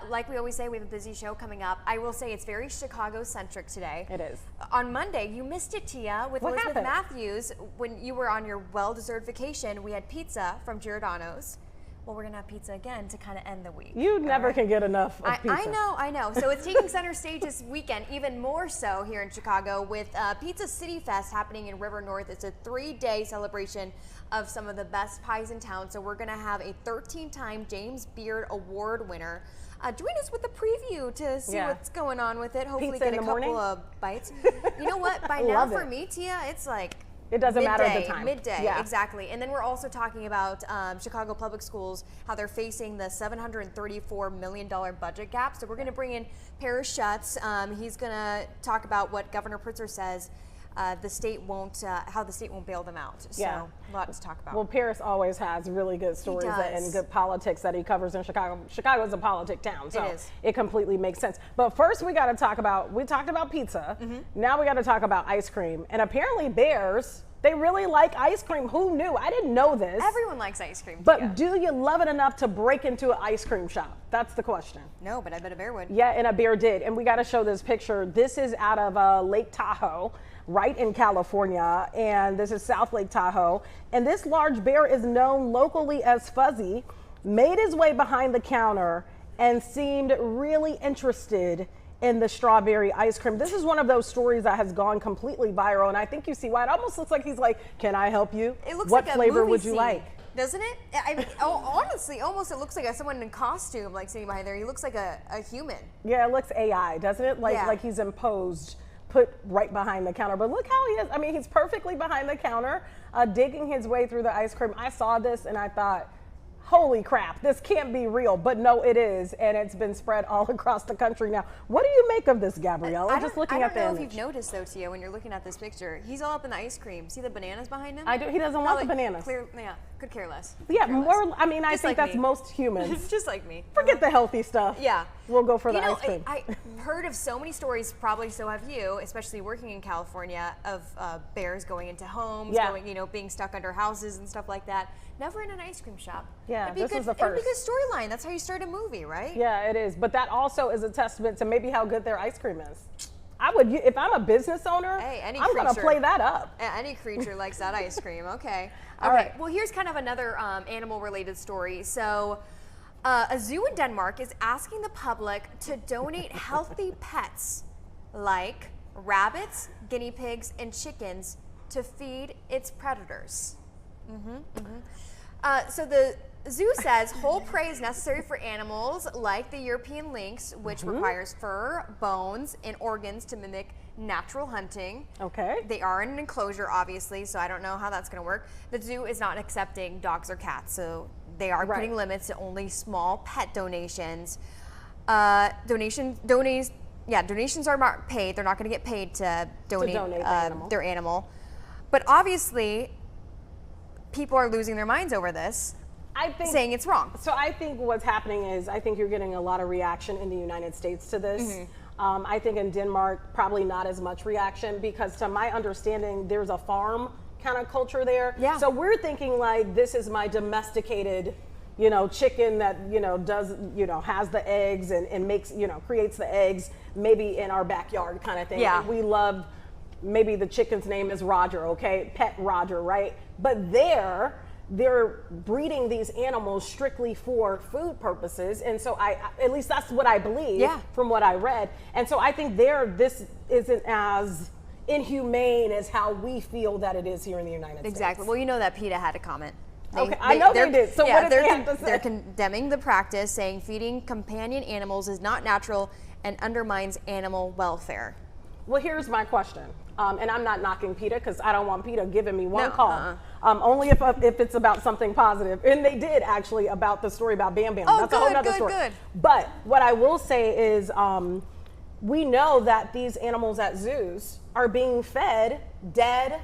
Like we always say, we have a busy show coming up. I will say it's very Chicago-centric today. It is. On Monday, you missed it, Tia, with What Elizabeth happened? Matthews. When you were on your well-deserved vacation, we had pizza from Giordano's. Well, we're going to have pizza again to kind of end the week. You never can get enough of pizza. I know. So it's taking center stage this weekend, even more so here in Chicago with Pizza Cityfest happening in River North. It's a 3-day celebration of some of the best pies in town. So we're going to have a 13-time James Beard Award winner join us with a preview to see what's going on with it. Hopefully Pizza get in a the couple morning? of bites. You know what? By now Love for it. me, Tia, it's like It doesn't matter midday, the time. Midday, Yeah. exactly. And then we're also talking about Chicago Public Schools, how they're facing the $734 million budget gap. So we're going to bring in Paris Schutz. He's going to talk about what Governor Pritzker says the state won't, how the state won't bail them out. So Yeah. a lot to talk about. Well, Paris always has really good stories does. and good politics that he covers in Chicago. Chicago is a politic town, so It is. it completely makes sense. But first we got to talk about, we talked about pizza. Now we got to talk about ice cream. And apparently bears, they really like ice cream. Who knew? I didn't know this. Everyone likes ice cream, But Tia. do you love it enough to break into an ice cream shop? That's the question. No, but I bet a bear would. Yeah, and a bear did. And we got to show this picture. This is out of Lake Tahoe, right in California. And this is South Lake Tahoe. And this large bear is known locally as Fuzzy, made his way behind the counter and seemed really interested in the strawberry ice cream. This is one of those stories that has gone completely viral. And I think you see why. It almost looks like he's like, can I help you? It looks what like a flavor movie would you scene, like? doesn't it? I mean, honestly, almost it looks like someone in costume, like sitting behind there. He looks like a human. Yeah, it looks AI, doesn't it? Like Yeah. like he's imposed, put right behind the counter. But look how he is. I mean, he's perfectly behind the counter, digging his way through the ice cream. I saw this and I thought, holy crap, this can't be real. But no, it is. And it's been spread all across the country now. What do you make of this, Gabriella? Just looking at the I don't know image. if you've noticed though, Tia, when you're looking at this picture, he's all up in the ice cream. See the bananas behind him? I do. He doesn't want the bananas. Yeah. Could care less. Yeah, Care less. more. I mean, I Just think like that's me. most humans. Just like me. Forget the healthy stuff. Yeah. We'll go for the ice cream. I heard of so many stories, probably so have you, especially working in California, of bears going into homes, being stuck under houses and stuff like that. Never in an ice cream shop. Yeah, this is the It'd be first. a good storyline. That's how you start a movie, right? Yeah, it is. But that also is a testament to maybe how good their ice cream is. I would, if I'm a business owner, I'm going to play that up. Any creature likes that ice cream. Okay. All right. Well, here's kind of another animal-related story. So, a zoo in Denmark is asking the public to donate healthy pets like rabbits, guinea pigs, and chickens to feed its predators. So the zoo says whole prey is necessary for animals like the European lynx, which requires fur, bones, and organs to mimic natural hunting. Okay. They are in an enclosure, obviously, so I don't know how that's going to work. The zoo is not accepting dogs or cats, so they are putting limits to only small pet donations. Donations are not paid. They're not going to get paid to donate their animal. But obviously, people are losing their minds over this. I think, saying it's wrong. So I think what's happening is I think you're getting a lot of reaction in the United States to this. I think in Denmark, probably not as much reaction because to my understanding, there's a farm kind of culture there. Yeah. So we're thinking like, this is my domesticated, chicken that, does, has the eggs and makes, creates the eggs maybe in our backyard kind of thing. Yeah. And we love, maybe the chicken's name is Roger, okay? Pet Roger, right? But they're breeding these animals strictly for food purposes. And so at least that's what I believe from what I read. And so I think this isn't as inhumane as how we feel that it is here in the United States. Exactly. Well, you know that PETA had a comment. I know they did. So what did they have to say? They're condemning the practice, saying feeding companion animals is not natural and undermines animal welfare. Well, here's my question. And I'm not knocking PETA because I don't want PETA giving me one call. Only if it's about something positive. And they did actually about the story about Bam Bam. Oh, that's a whole other story. Good. But what I will say is we know that these animals at zoos are being fed dead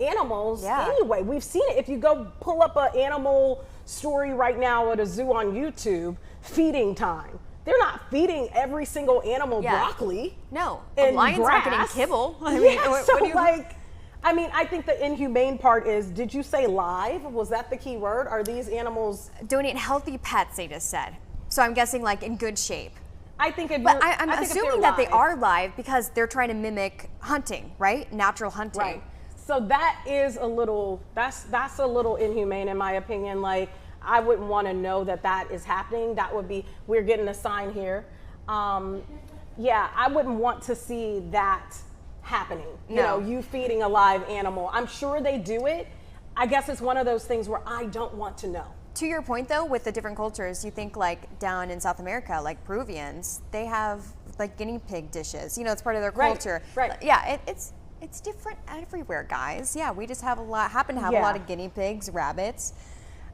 animals anyway. We've seen it. If you go pull up an animal story right now at a zoo on YouTube, feeding time. They're not feeding every single animal broccoli. No, and lions grass. aren't getting kibble. I mean, I think the inhumane part is, did you say live? Was that the key word? Are these animals? Donate healthy pets, they just said. So I'm guessing like in good shape. I think if But I'm assuming that they are live because they're trying to mimic hunting, right? Natural hunting. Right. So that is a little, that's a little inhumane in my opinion. Like, I wouldn't want to know that is happening. That would be, we're getting a sign here. I wouldn't want to see that happening. You know, you feeding a live animal. I'm sure they do it. I guess it's one of those things where I don't want to know. To your point though, with the different cultures, you think like down in South America, like Peruvians, they have like guinea pig dishes. It's part of their culture. Right. Yeah, it's different everywhere, guys. Yeah, we just have happen to have a lot of guinea pigs, rabbits,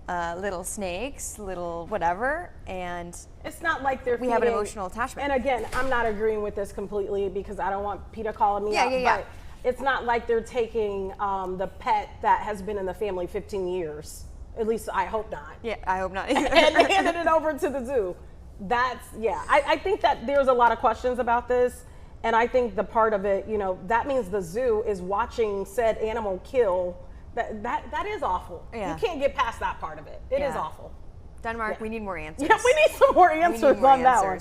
little snakes, little whatever, and it's not like we have an emotional attachment. And again, I'm not agreeing with this completely because I don't want PETA calling me out. But it's not like they're taking the pet that has been in the family 15 years. At least I hope not. Yeah, I hope not. And handed it over to the zoo. I think that there's a lot of questions about this. And I think the part of it, that means the zoo is watching said animal kill. That is awful. Yeah. You can't get past that part of it. It is awful. Denmark, we need more answers. Yeah, we need some more answers on that one.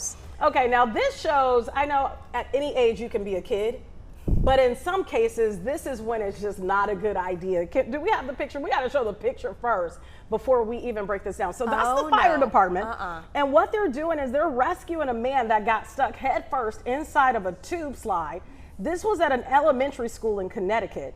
Okay, now this shows, I know at any age you can be a kid, but in some cases, this is when it's just not a good idea. Do we have the picture? We got to show the picture first before we even break this down. So that's the fire department. And what they're doing is they're rescuing a man that got stuck head first inside of a tube slide. This was at an elementary school in Connecticut.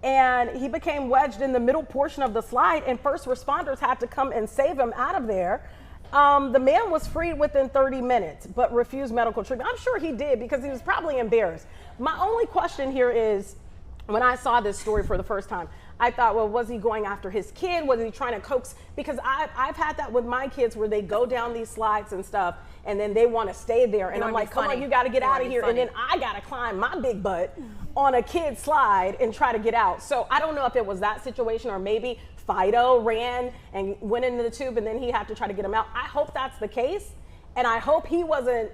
And he became wedged in the middle portion of the slide, and first responders had to come and save him out of there. The man was freed within 30 minutes, but refused medical treatment. I'm sure he did because he was probably embarrassed. My only question here is, when I saw this story for the first time, I thought, well, was he going after his kid? Was he trying to coax? Because I've had that with my kids where they go down these slides and stuff, and then they want to stay there. And I'm like, come on, you got to get out of here. And then I got to climb my big butt on a kid slide and try to get out. So I don't know if it was that situation, or maybe Fido ran and went into the tube and then he had to try to get him out. I hope that's the case. And I hope he wasn't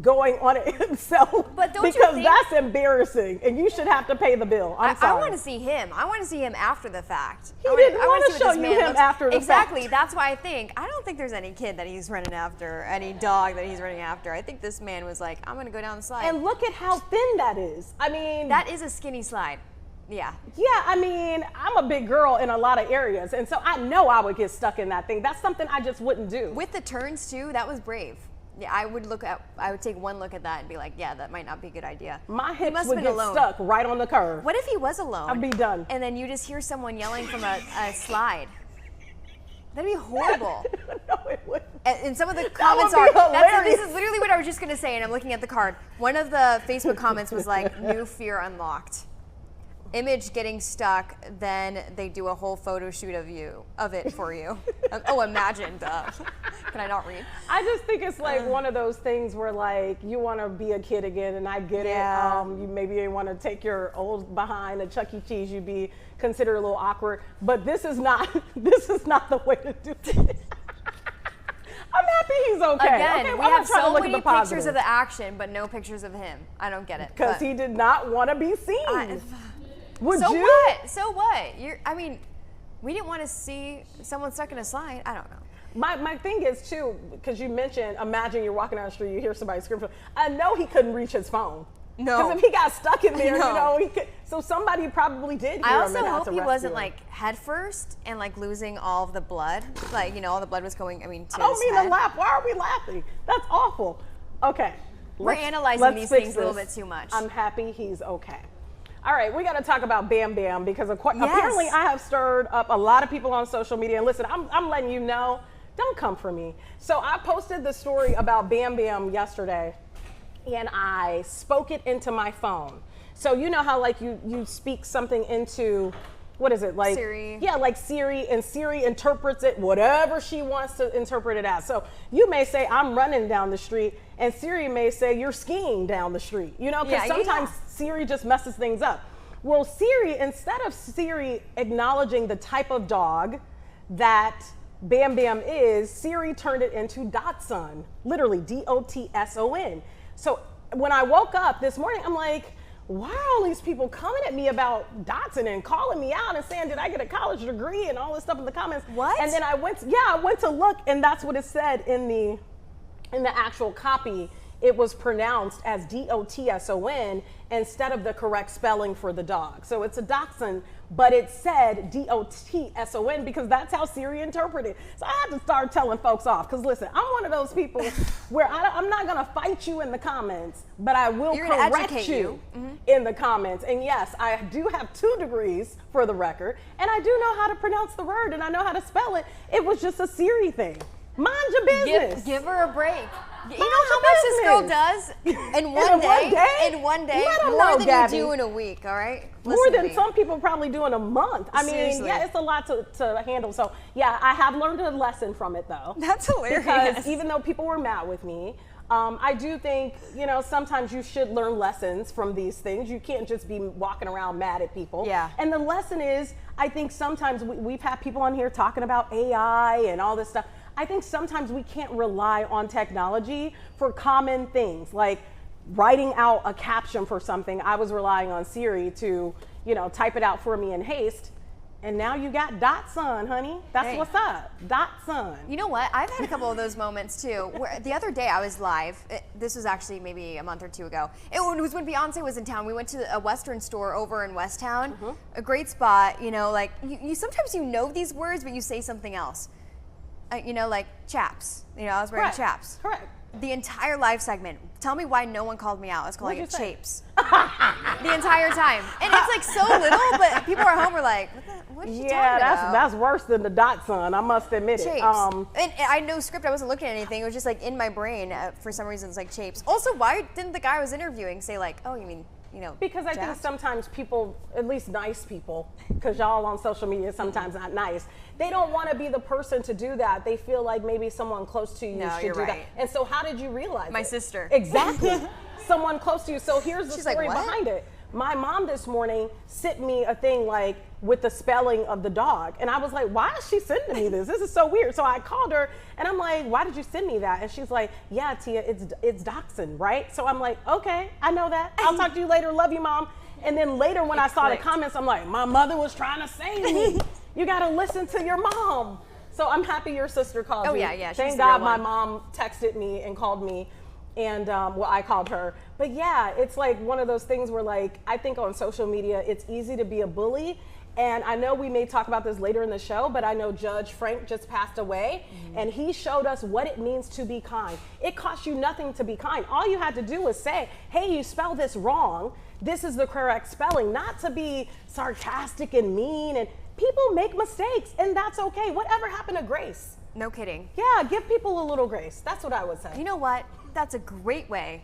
going on it himself, but don't because you think that's embarrassing and you should have to pay the bill. I'm sorry. I want to see him. I want to see him after the fact. He didn't want to show you him after the fact. Exactly. That's why I don't think there's any kid that he's running after, any dog that he's running after. I think this man was like, I'm going to go down the slide. And look at how thin that is. I mean, that is a skinny slide. Yeah. Yeah, I mean, I'm a big girl in a lot of areas, and so I know I would get stuck in that thing. That's something I just wouldn't do. With the turns too, that was brave. Yeah, I would take one look at that and be like, yeah, that might not be a good idea. My hips would get stuck right on the curve. What if he was alone? I'd be done. And then you just hear someone yelling from a slide. That'd be horrible. No, it wouldn't. And some of the comments are, this is literally what I was just going to say, and I'm looking at the card. One of the Facebook comments was like, new fear unlocked. Image getting stuck, then they do a whole photo shoot of it for you. Oh, imagine, duh. Can I not read? I just think it's like one of those things where like you want to be a kid again, and I get it. You maybe want to take your old behind a Chuck E. Cheese, you'd be considered a little awkward, but this is not the way to do it. I'm happy he's okay. Again, okay, we have so many pictures of the action, but no pictures of him. I don't get it. Because he did not want to be seen. Would so you? What? So what? I mean, we didn't want to see someone stuck in a slide. I don't know. My thing is too, because you mentioned, imagine you're walking down the street, you hear somebody scream. I know he couldn't reach his phone. No. Because if he got stuck in there, you know, he could. So somebody probably did hear him. I also hope he wasn't like head first and like losing all of the blood. Like, you know, all the blood was going, to I don't mean to laugh. Why are we laughing? That's awful. Okay. We're analyzing these things a little bit too much. I'm happy he's okay. All right, we got to talk about Bam Bam because apparently I have stirred up a lot of people on social media. And listen, I'm letting you know, don't come for me. So I posted the story about Bam Bam yesterday, and I spoke it into my phone. So you know how like you speak something into, what is it, like Siri? Yeah, like Siri, and Siri interprets it whatever she wants to interpret it as. So you may say I'm running down the street, and Siri may say you're skiing down the street. You know, because sometimes Siri just messes things up. Well, Siri, instead of Siri acknowledging the type of dog that Bam Bam is, Siri turned it into Dotson, literally Dotson. So when I woke up this morning, I'm like, why are all these people coming at me about Dotson and calling me out and saying, did I get a college degree and all this stuff in the comments? What? And then I went to look, and that's what it said in the actual copy. It was pronounced as Dotson instead of the correct spelling for the dog. So it's a dachshund, but it said Dotson because that's how Siri interpreted it. So I had to start telling folks off, because listen, I'm one of those people where I'm not gonna fight you in the comments, but I will correct you in the comments. And yes, I do have 2 degrees for the record, and I do know how to pronounce the word, and I know how to spell it. It was just a Siri thing. Mind your business. Give her a break. You know how much this girl does in one day? In one day? More than you do in a week, all right? More than some people probably do in a month. I mean, yeah, it's a lot to handle. So, yeah, I have learned a lesson from it, though. That's hilarious. Because even though people were mad with me, I do think, you know, sometimes you should learn lessons from these things. You can't just be walking around mad at people. Yeah. And the lesson is, I think sometimes we've had people on here talking about AI and all this stuff. I think sometimes we can't rely on technology for common things, like writing out a caption for something. I was relying on Siri to, you know, type it out for me in haste. And now you got Dotson, honey. That's what's up. Dotson. You know what? I've had a couple of those moments too. Where the other day I was live. This was actually maybe a month or 2 ago. It was when Beyonce was in town. We went to a Western store over in West Town. A great spot. You know, like you sometimes you know these words, but you say something else. You know, like chaps. You know, I was wearing chaps. Correct. The entire live segment. Tell me why no one called me out. I was calling it chapes. The entire time. And it's like so little, but people at home are like, what are you talking about? Yeah, that's worse than the Dotson, I must admit it. And I had no script. I wasn't looking at anything. It was just like in my brain. For some reason, it's like chapes. Also, why didn't the guy I was interviewing say like, oh, you mean Because I think sometimes people, at least nice people, because y'all on social media sometimes not nice, they don't want to be the person to do that. They feel like maybe someone close to you should do that. And so how did you realize My sister. Exactly. Someone close to you. So here's the She's story like, behind it. My mom this morning sent me a thing like with the spelling of the dog. And I was like, why is she sending me this? This is so weird. So I called her and I'm like, why did you send me that? And she's like, yeah, Tia, it's dachshund, right? So I'm like, okay, I know that. I'll talk to you later. Love you, Mom. And then later when I saw the comments, I'm like, my mother was trying to save me. You got to listen to your mom. So I'm happy your sister called me. Oh, yeah. Thank God my mom texted me and called me. And well, I called her. But yeah, it's like one of those things where like, I think on social media, it's easy to be a bully. And I know we may talk about this later in the show, but I know Judge Frank just passed away and he showed us what it means to be kind. It costs you nothing to be kind. All you had to do was say, hey, you spelled this wrong. This is the correct spelling, not to be sarcastic and mean. And people make mistakes and that's okay. Whatever happened to grace? No kidding. Yeah, give people a little grace. That's what I would say. You know what? That's a great way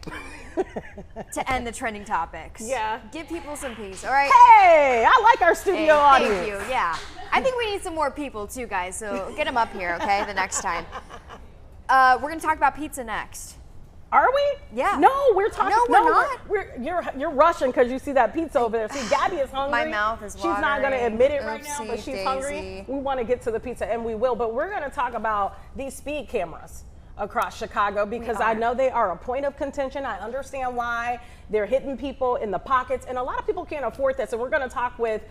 to end the trending topics. Yeah. Give people some peace, all right? Hey, I like our studio audience. Thank you, yeah. I think we need some more people too, guys, so get them up here, okay, the next time. We're gonna talk about pizza next. Are we? Yeah. No, we're talking. No, we're not. You're rushing because you see that pizza over there. See, Gabby is hungry. My mouth is watering. She's not going to admit it right now, but she's Oopsie hungry. daisy. We want to get to the pizza, and we will. But we're going to talk about these speed cameras across Chicago because I know they are a point of contention. I understand why they're hitting people in the pockets, and a lot of people can't afford this. And we're going to talk with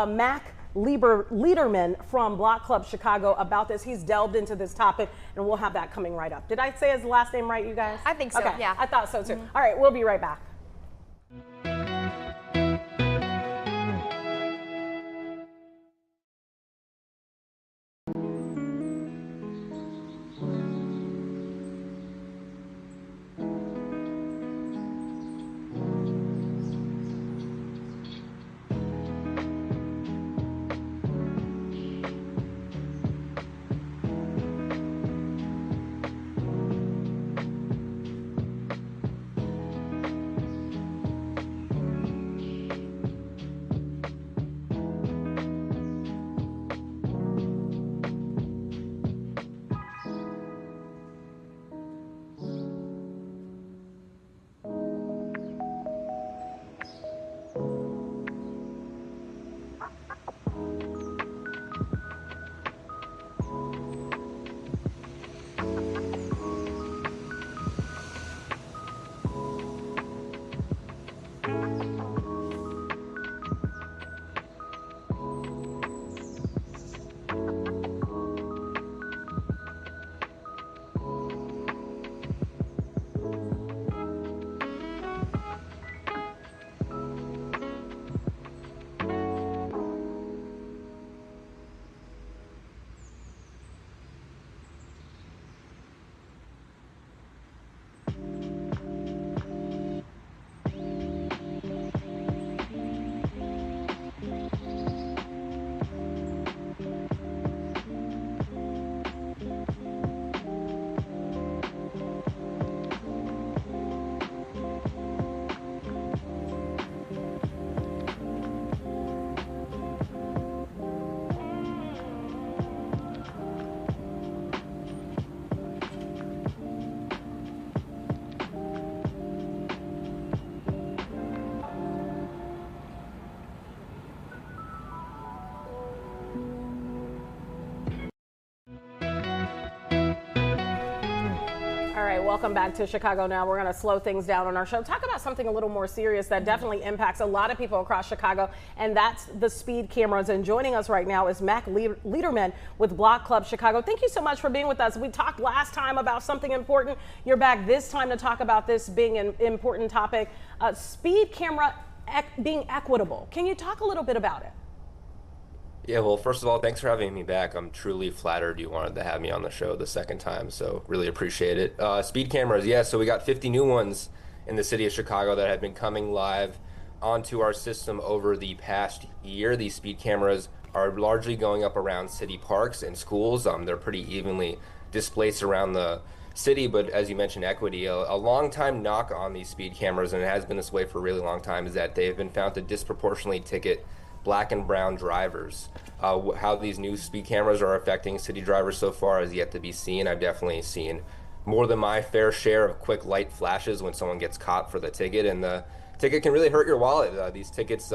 Mac Liederman from Block Club Chicago about this. He's delved into this topic, and we'll have that coming right up. Did I say his last name right, you guys? I think so, okay. yeah. I thought so too. All right, we'll be right back. Welcome back to Chicago Now. We're going to slow things down on our show. Talk about something a little more serious that definitely impacts a lot of people across Chicago, and that's the speed cameras. And joining us right now is Mac Liederman with Block Club Chicago. Thank you so much for being with us. We talked last time about something important. You're back this time to talk about this being an important topic, speed camera being equitable. Can you talk a little bit about it? Yeah, well, first of all, thanks for having me back. I'm truly flattered you wanted to have me on the show the second time, so really appreciate it. Speed cameras, yeah, so we got 50 new ones in the city of Chicago that have been coming live onto our system over the past year. These speed cameras are largely going up around city parks and schools. They're pretty evenly displaced around the city, but as you mentioned, equity. A long time knock on these speed cameras, and it has been this way for a really long time, is that they've been found to disproportionately ticket black and brown drivers. How these new speed cameras are affecting city drivers so far is yet to be seen. I've definitely seen more than my fair share of quick light flashes when someone gets caught for the ticket, and the ticket can really hurt your wallet. These tickets,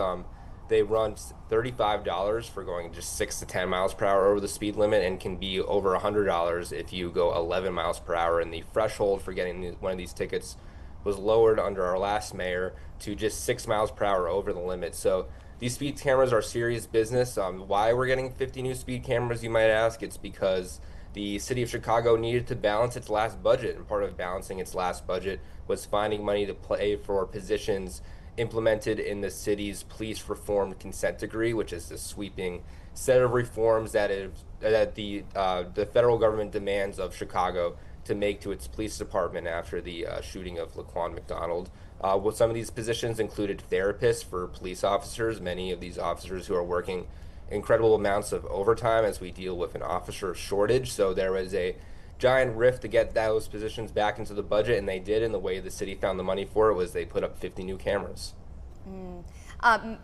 they run $35 for going just 6 to 10 miles per hour over the speed limit, and can be over $100 if you go 11 miles per hour. And the threshold for getting one of these tickets was lowered under our last mayor to just 6 miles per hour over the limit. So these speed cameras are serious business. Why we're getting 50 new speed cameras, you might ask? It's because the city of Chicago needed to balance its last budget, and part of balancing its last budget was finding money to pay for positions implemented in the city's police reform consent decree, which is the sweeping set of reforms that the federal government demands of Chicago to make to its police department after the shooting of Laquan McDonald. Well, some of these positions included therapists for police officers, many of these officers who are working incredible amounts of overtime as we deal with an officer shortage. So there was a giant rift to get those positions back into the budget, and they did. And the way the city found the money for it was they put up 50 new cameras.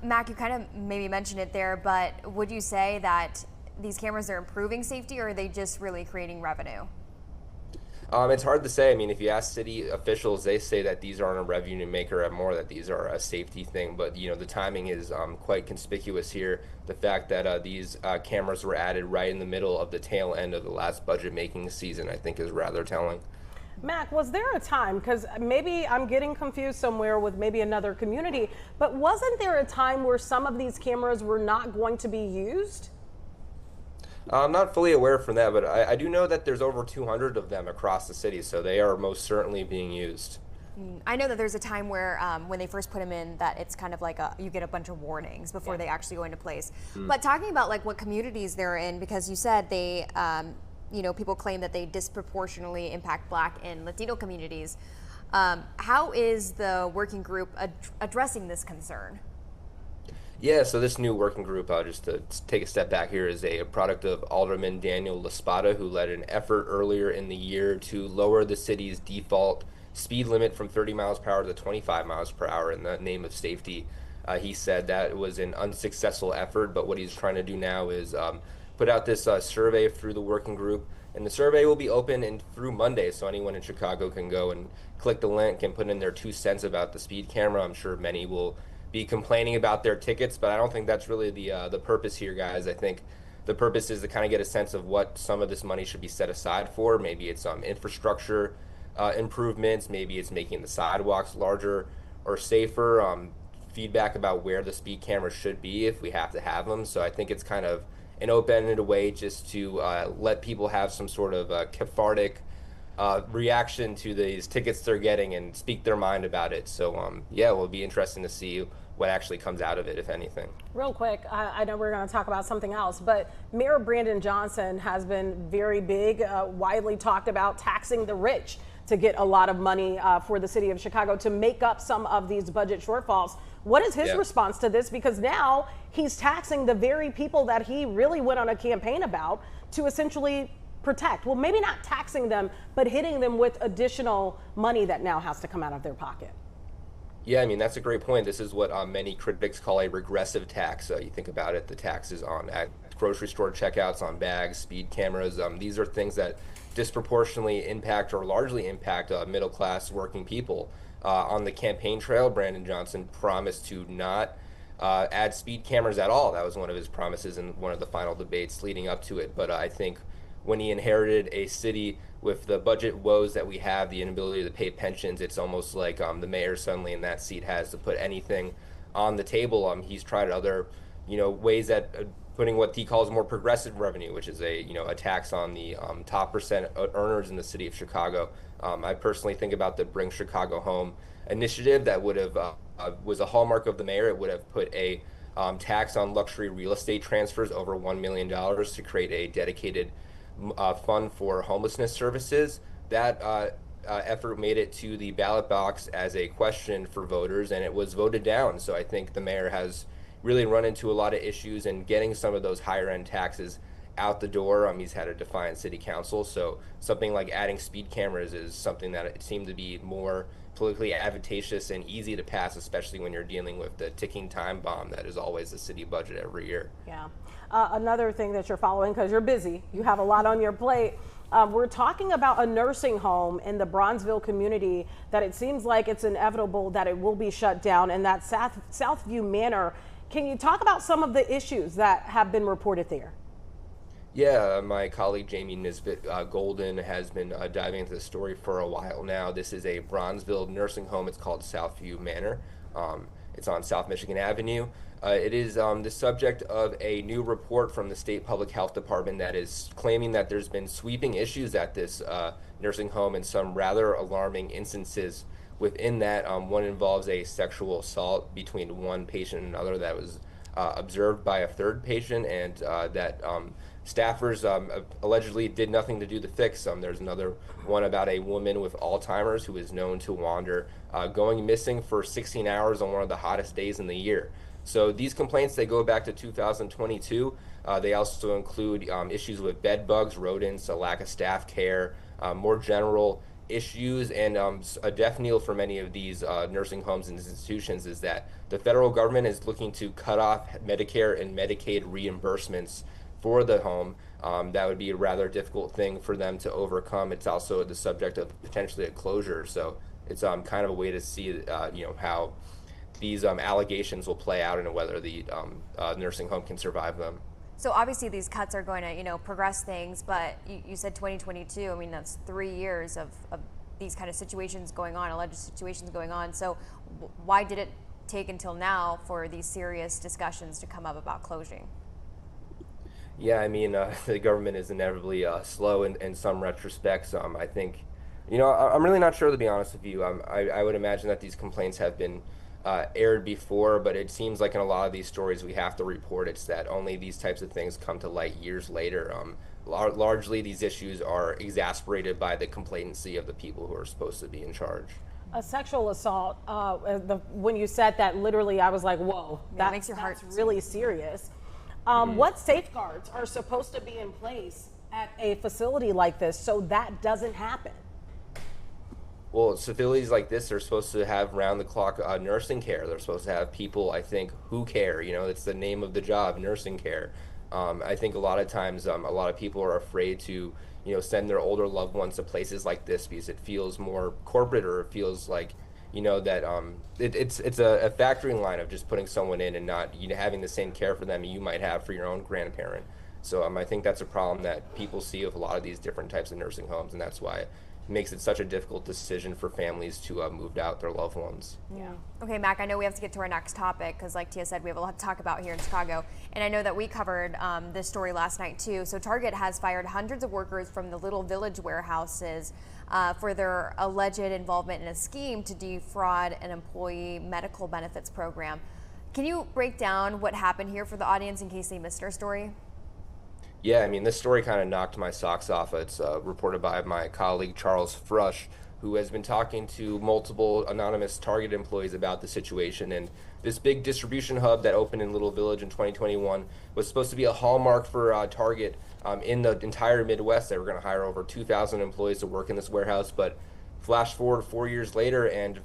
Mac, you kind of maybe mentioned it there, but would you say that these cameras are improving safety, or are they just really creating revenue? It's hard to say. I mean, if you ask city officials, they say that these aren't a revenue maker at more, that these are a safety thing. But, you know, the timing is quite conspicuous here. The fact that these cameras were added right in the middle of the tail end of the last budget making season, I think is rather telling. Mac, was there a time, because maybe I'm getting confused somewhere with maybe another community, but wasn't there a time where some of these cameras were not going to be used? I'm not fully aware from that, but I do know that there's over 200 of them across the city, so they are most certainly being used. I know that there's a time where when they first put them in, that it's kind of like you get a bunch of warnings before they actually go into place. But talking about like what communities they're in, because you said they, you know, people claim that they disproportionately impact Black and Latino communities. How is the working group addressing this concern? Yeah, so this new working group, just to take a step back here, is a product of Alderman Daniel LaSpada, who led an effort earlier in the year to lower the city's default speed limit from 30 miles per hour to 25 miles per hour in the name of safety. He said that it was an unsuccessful effort, but what he's trying to do now is put out this survey through the working group, and the survey will be open through Monday, so anyone in Chicago can go and click the link and put in their 2 cents about the speed camera. I'm sure many will be complaining about their tickets, but I don't think that's really the purpose here, guys. I think the purpose is to kind of get a sense of what some of this money should be set aside for. Maybe it's infrastructure improvements, maybe it's making the sidewalks larger or safer, feedback about where the speed cameras should be if we have to have them. So I think it's kind of an open-ended way just to let people have some sort of cathartic reaction to these tickets they're getting and speak their mind about it. So yeah, it will be interesting to see what actually comes out of it, if anything. Real quick, I know we're going to talk about something else, but Mayor Brandon Johnson has been very big, widely talked about taxing the rich to get a lot of money for the city of Chicago to make up some of these budget shortfalls. What is his response to this? Because now he's taxing the very people that he really went on a campaign about to essentially protect. Well, maybe not taxing them, but hitting them with additional money that now has to come out of their pocket. Yeah, I mean, that's a great point. This is what many critics call a regressive tax. You think about it, the taxes on at grocery store checkouts, on bags, speed cameras. These are things that disproportionately impact or largely impact middle-class working people. On the campaign trail, Brandon Johnson promised to not add speed cameras at all. That was one of his promises in one of the final debates leading up to it. But I think when he inherited a city with the budget woes that we have, the inability to pay pensions, it's almost like the mayor suddenly in that seat has to put anything on the table. He's tried other, ways that putting what he calls more progressive revenue, which is a tax on the top percent earners in the city of Chicago. I personally think about the Bring Chicago Home initiative that would have was a hallmark of the mayor. It would have put a tax on luxury real estate transfers over $1 million to create a dedicated fund for homelessness services. That effort made it to the ballot box as a question for voters, and it was voted down. So I think the mayor has really run into a lot of issues, and getting some of those higher end taxes out the door. He's had to defy in city council. So something like adding speed cameras is something that it seemed to be more politically advantageous and easy to pass, especially when you're dealing with the ticking time bomb that is always the city budget every year. Yeah. Another thing that you're following, because you're busy, you have a lot on your plate. We're talking about a nursing home in the Bronzeville community that it seems like it's inevitable that it will be shut down, and that's Southview Manor. Can you talk about some of the issues that have been reported there? Yeah, my colleague Jamie Nisbet Golden has been diving into the story for a while now. This is a Bronzeville nursing home. It's called Southview Manor. It's on South Michigan Avenue. It is the subject of a new report from the State Public Health Department that is claiming that there's been sweeping issues at this nursing home and some rather alarming instances within that. One involves a sexual assault between one patient and another that was observed by a third patient, and that staffers allegedly did nothing to do the fix. There's another one about a woman with Alzheimer's who is known to wander, going missing for 16 hours on one of the hottest days in the year. So these complaints, they go back to 2022. They also include issues with bed bugs, rodents, a lack of staff care, more general issues, and a death knell for many of these nursing homes and institutions is that the federal government is looking to cut off Medicare and Medicaid reimbursements for the home. That would be a rather difficult thing for them to overcome. It's also the subject of potentially a closure. So it's kind of a way to see how these allegations will play out and whether the nursing home can survive them. So obviously these cuts are going to, progress things, but you said 2022. I mean, that's 3 years of these kind of situations going on, alleged situations going on. So why did it take until now for these serious discussions to come up about closing? Yeah, I mean, the government is inevitably slow in some retrospects. I think, I'm really not sure, to be honest with you. I would imagine that these complaints have been aired before, but it seems like in a lot of these stories we have to report it's that only these types of things come to light years later. Largely, these issues are exasperated by the complacency of the people who are supposed to be in charge. A sexual assault, when you said that, literally I was like, whoa, that makes your heart really serious. What safeguards are supposed to be in place at a facility like this so that doesn't happen? Well, facilities like this are supposed to have round-the-clock nursing care. They're supposed to have people, I think, who care. It's the name of the job, nursing care. I think a lot of times a lot of people are afraid to, send their older loved ones to places like this because it feels more corporate, or it feels like, that it's a factoring line of just putting someone in and not having the same care for them you might have for your own grandparent. So I think that's a problem that people see with a lot of these different types of nursing homes, and that's why it makes it such a difficult decision for families to move out their loved ones. Yeah. Okay, Mac, I know we have to get to our next topic because, like Tia said, we have a lot to talk about here in Chicago. And I know that we covered this story last night, too. So Target has fired hundreds of workers from the Little Village warehouses for their alleged involvement in a scheme to defraud an employee medical benefits program. Can you break down what happened here for the audience in case they missed our story? Yeah, I mean, this story kind of knocked my socks off. It's reported by my colleague Charles Frush, who has been talking to multiple anonymous Target employees about the situation. And this big distribution hub that opened in Little Village in 2021 was supposed to be a hallmark for Target in the entire Midwest. They were going to hire over 2,000 employees to work in this warehouse. But flash forward 4 years later, and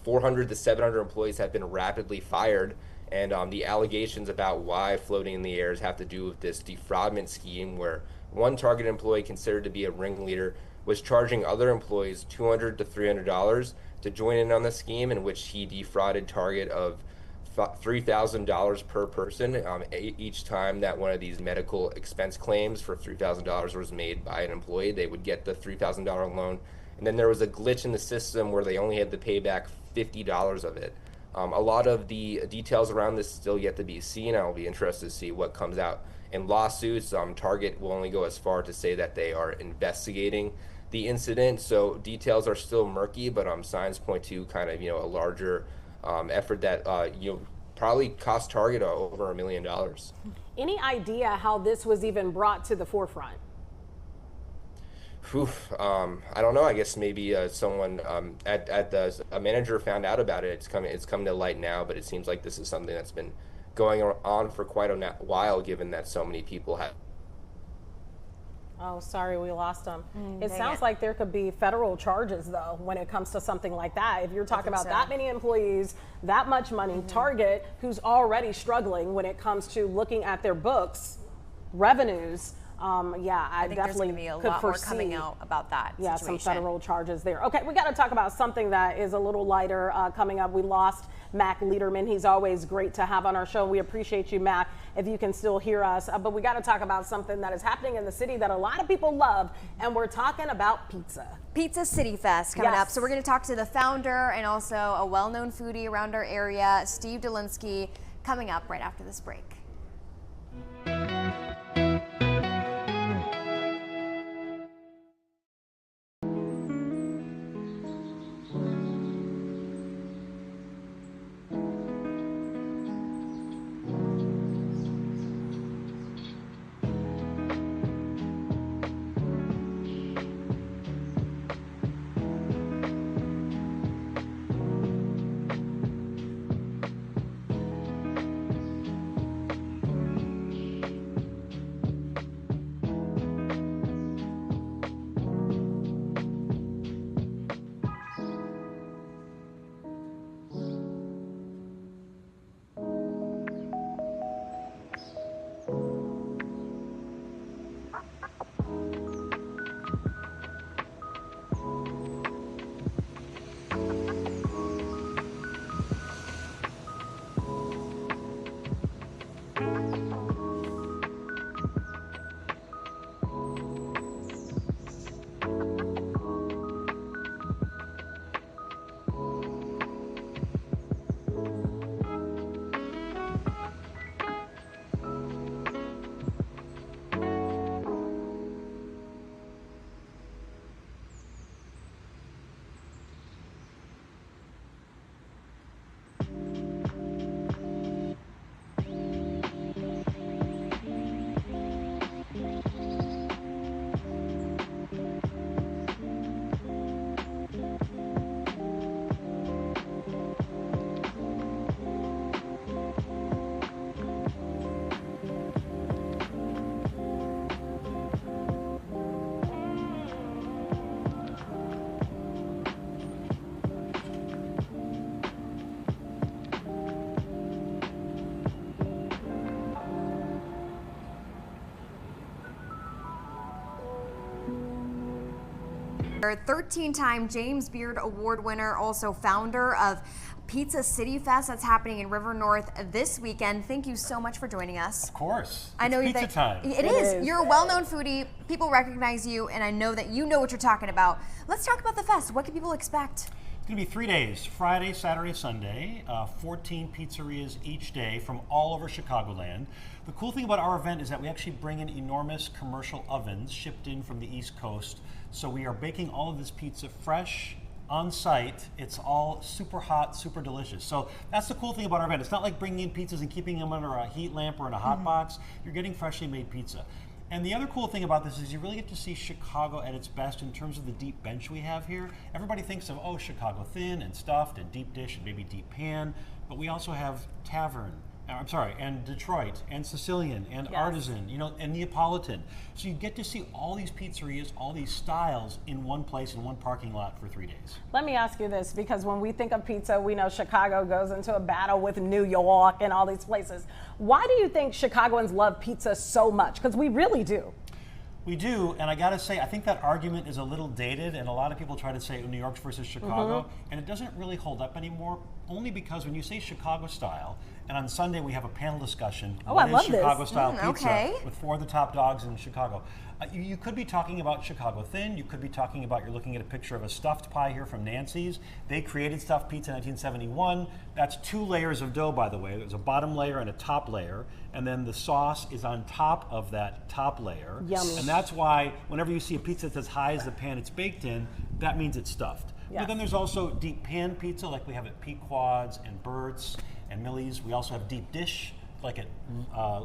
400 to 700 employees have been rapidly fired. And the allegations about why floating in the airs have to do with this defraudment scheme where one Target employee considered to be a ringleader was charging other employees $200 to $300 to join in on the scheme, in which he defrauded Target of $3,000 per person each time that one of these medical expense claims for $3,000 was made by an employee. They would get the $3,000 loan, and then there was a glitch in the system where they only had to pay back $50 of it. A lot of the details around this still yet to be seen. I'll be interested to see what comes out in lawsuits. Target will only go as far to say that they are investigating the incident, so details are still murky, but signs point to kind of a larger effort that probably cost Target over $1 million. Any idea how this was even brought to the forefront? I don't know. I guess maybe someone a manager found out about it. It's come to light now, but it seems like this is something that's been going on for quite a while, given that so many people have Oh, sorry, we lost him. It dang sounds it. like there could be federal charges, though, when it comes to something like that. If you're talking about so. that many employees, that much money, Target, who's already struggling when it comes to looking at their books, revenues, yeah, I think there's definitely going to be a could lot more foresee coming out about that some situation. federal charges there. Okay, we got to talk about something that is a little lighter coming up. We lost Mac Lederman. He's always great to have on our show. We appreciate you, Mac, if you can still hear us. But we got to talk about something that is happening in the city that a lot of people love, and we're talking about pizza. Pizza Cityfest coming Yes. up. So we're going to talk to the founder and also a well-known foodie around our area, Steve Dolinsky, coming up right after this break. A 13-time James Beard Award winner, also founder of Pizza Cityfest. That's happening in River North this weekend. Thank you so much for joining us. Of course. I know It's pizza time. It is. You're a well-known foodie. People recognize you, and I know that you know what you're talking about. Let's talk about the fest. What can people expect? It's going to be 3 days, Friday, Saturday, Sunday, 14 pizzerias each day from all over Chicagoland. The cool thing about our event is that we actually bring in enormous commercial ovens shipped in from the East Coast. So we are baking all of this pizza fresh, on site. It's all super hot, super delicious. So that's the cool thing about our event. It's not like bringing in pizzas and keeping them under a heat lamp or in a hot box. You're getting freshly made pizza. And the other cool thing about this is you really get to see Chicago at its best in terms of the deep bench we have here. Everybody thinks of, oh, Chicago thin and stuffed and deep dish and maybe deep pan, but we also have and Detroit and Sicilian and artisan, and Neapolitan. So you get to see all these pizzerias, all these styles in one place, in one parking lot for 3 days. Let me ask you this, because when we think of pizza, we know Chicago goes into a battle with New York and all these places. Why do you think Chicagoans love pizza so much? Because we really do. We do, and I gotta say, I think that argument is a little dated, and a lot of people try to say New York versus Chicago, and it doesn't really hold up anymore, only because when you say Chicago style, and on Sunday we have a panel discussion, what is Chicago style pizza with 4 of the top dogs in Chicago. You could be talking about Chicago thin, you could be talking about, you're looking at a picture of a stuffed pie here from Nancy's. They created stuffed pizza in 1971. That's 2 layers of dough, by the way. There's a bottom layer and a top layer, and then the sauce is on top of that top layer. Yummy. And that's why whenever you see a pizza that's as high as the pan it's baked in, that means it's stuffed. Yes. But then there's also deep pan pizza, like we have at Pequod's and Bert's and Millie's. We also have deep dish, like at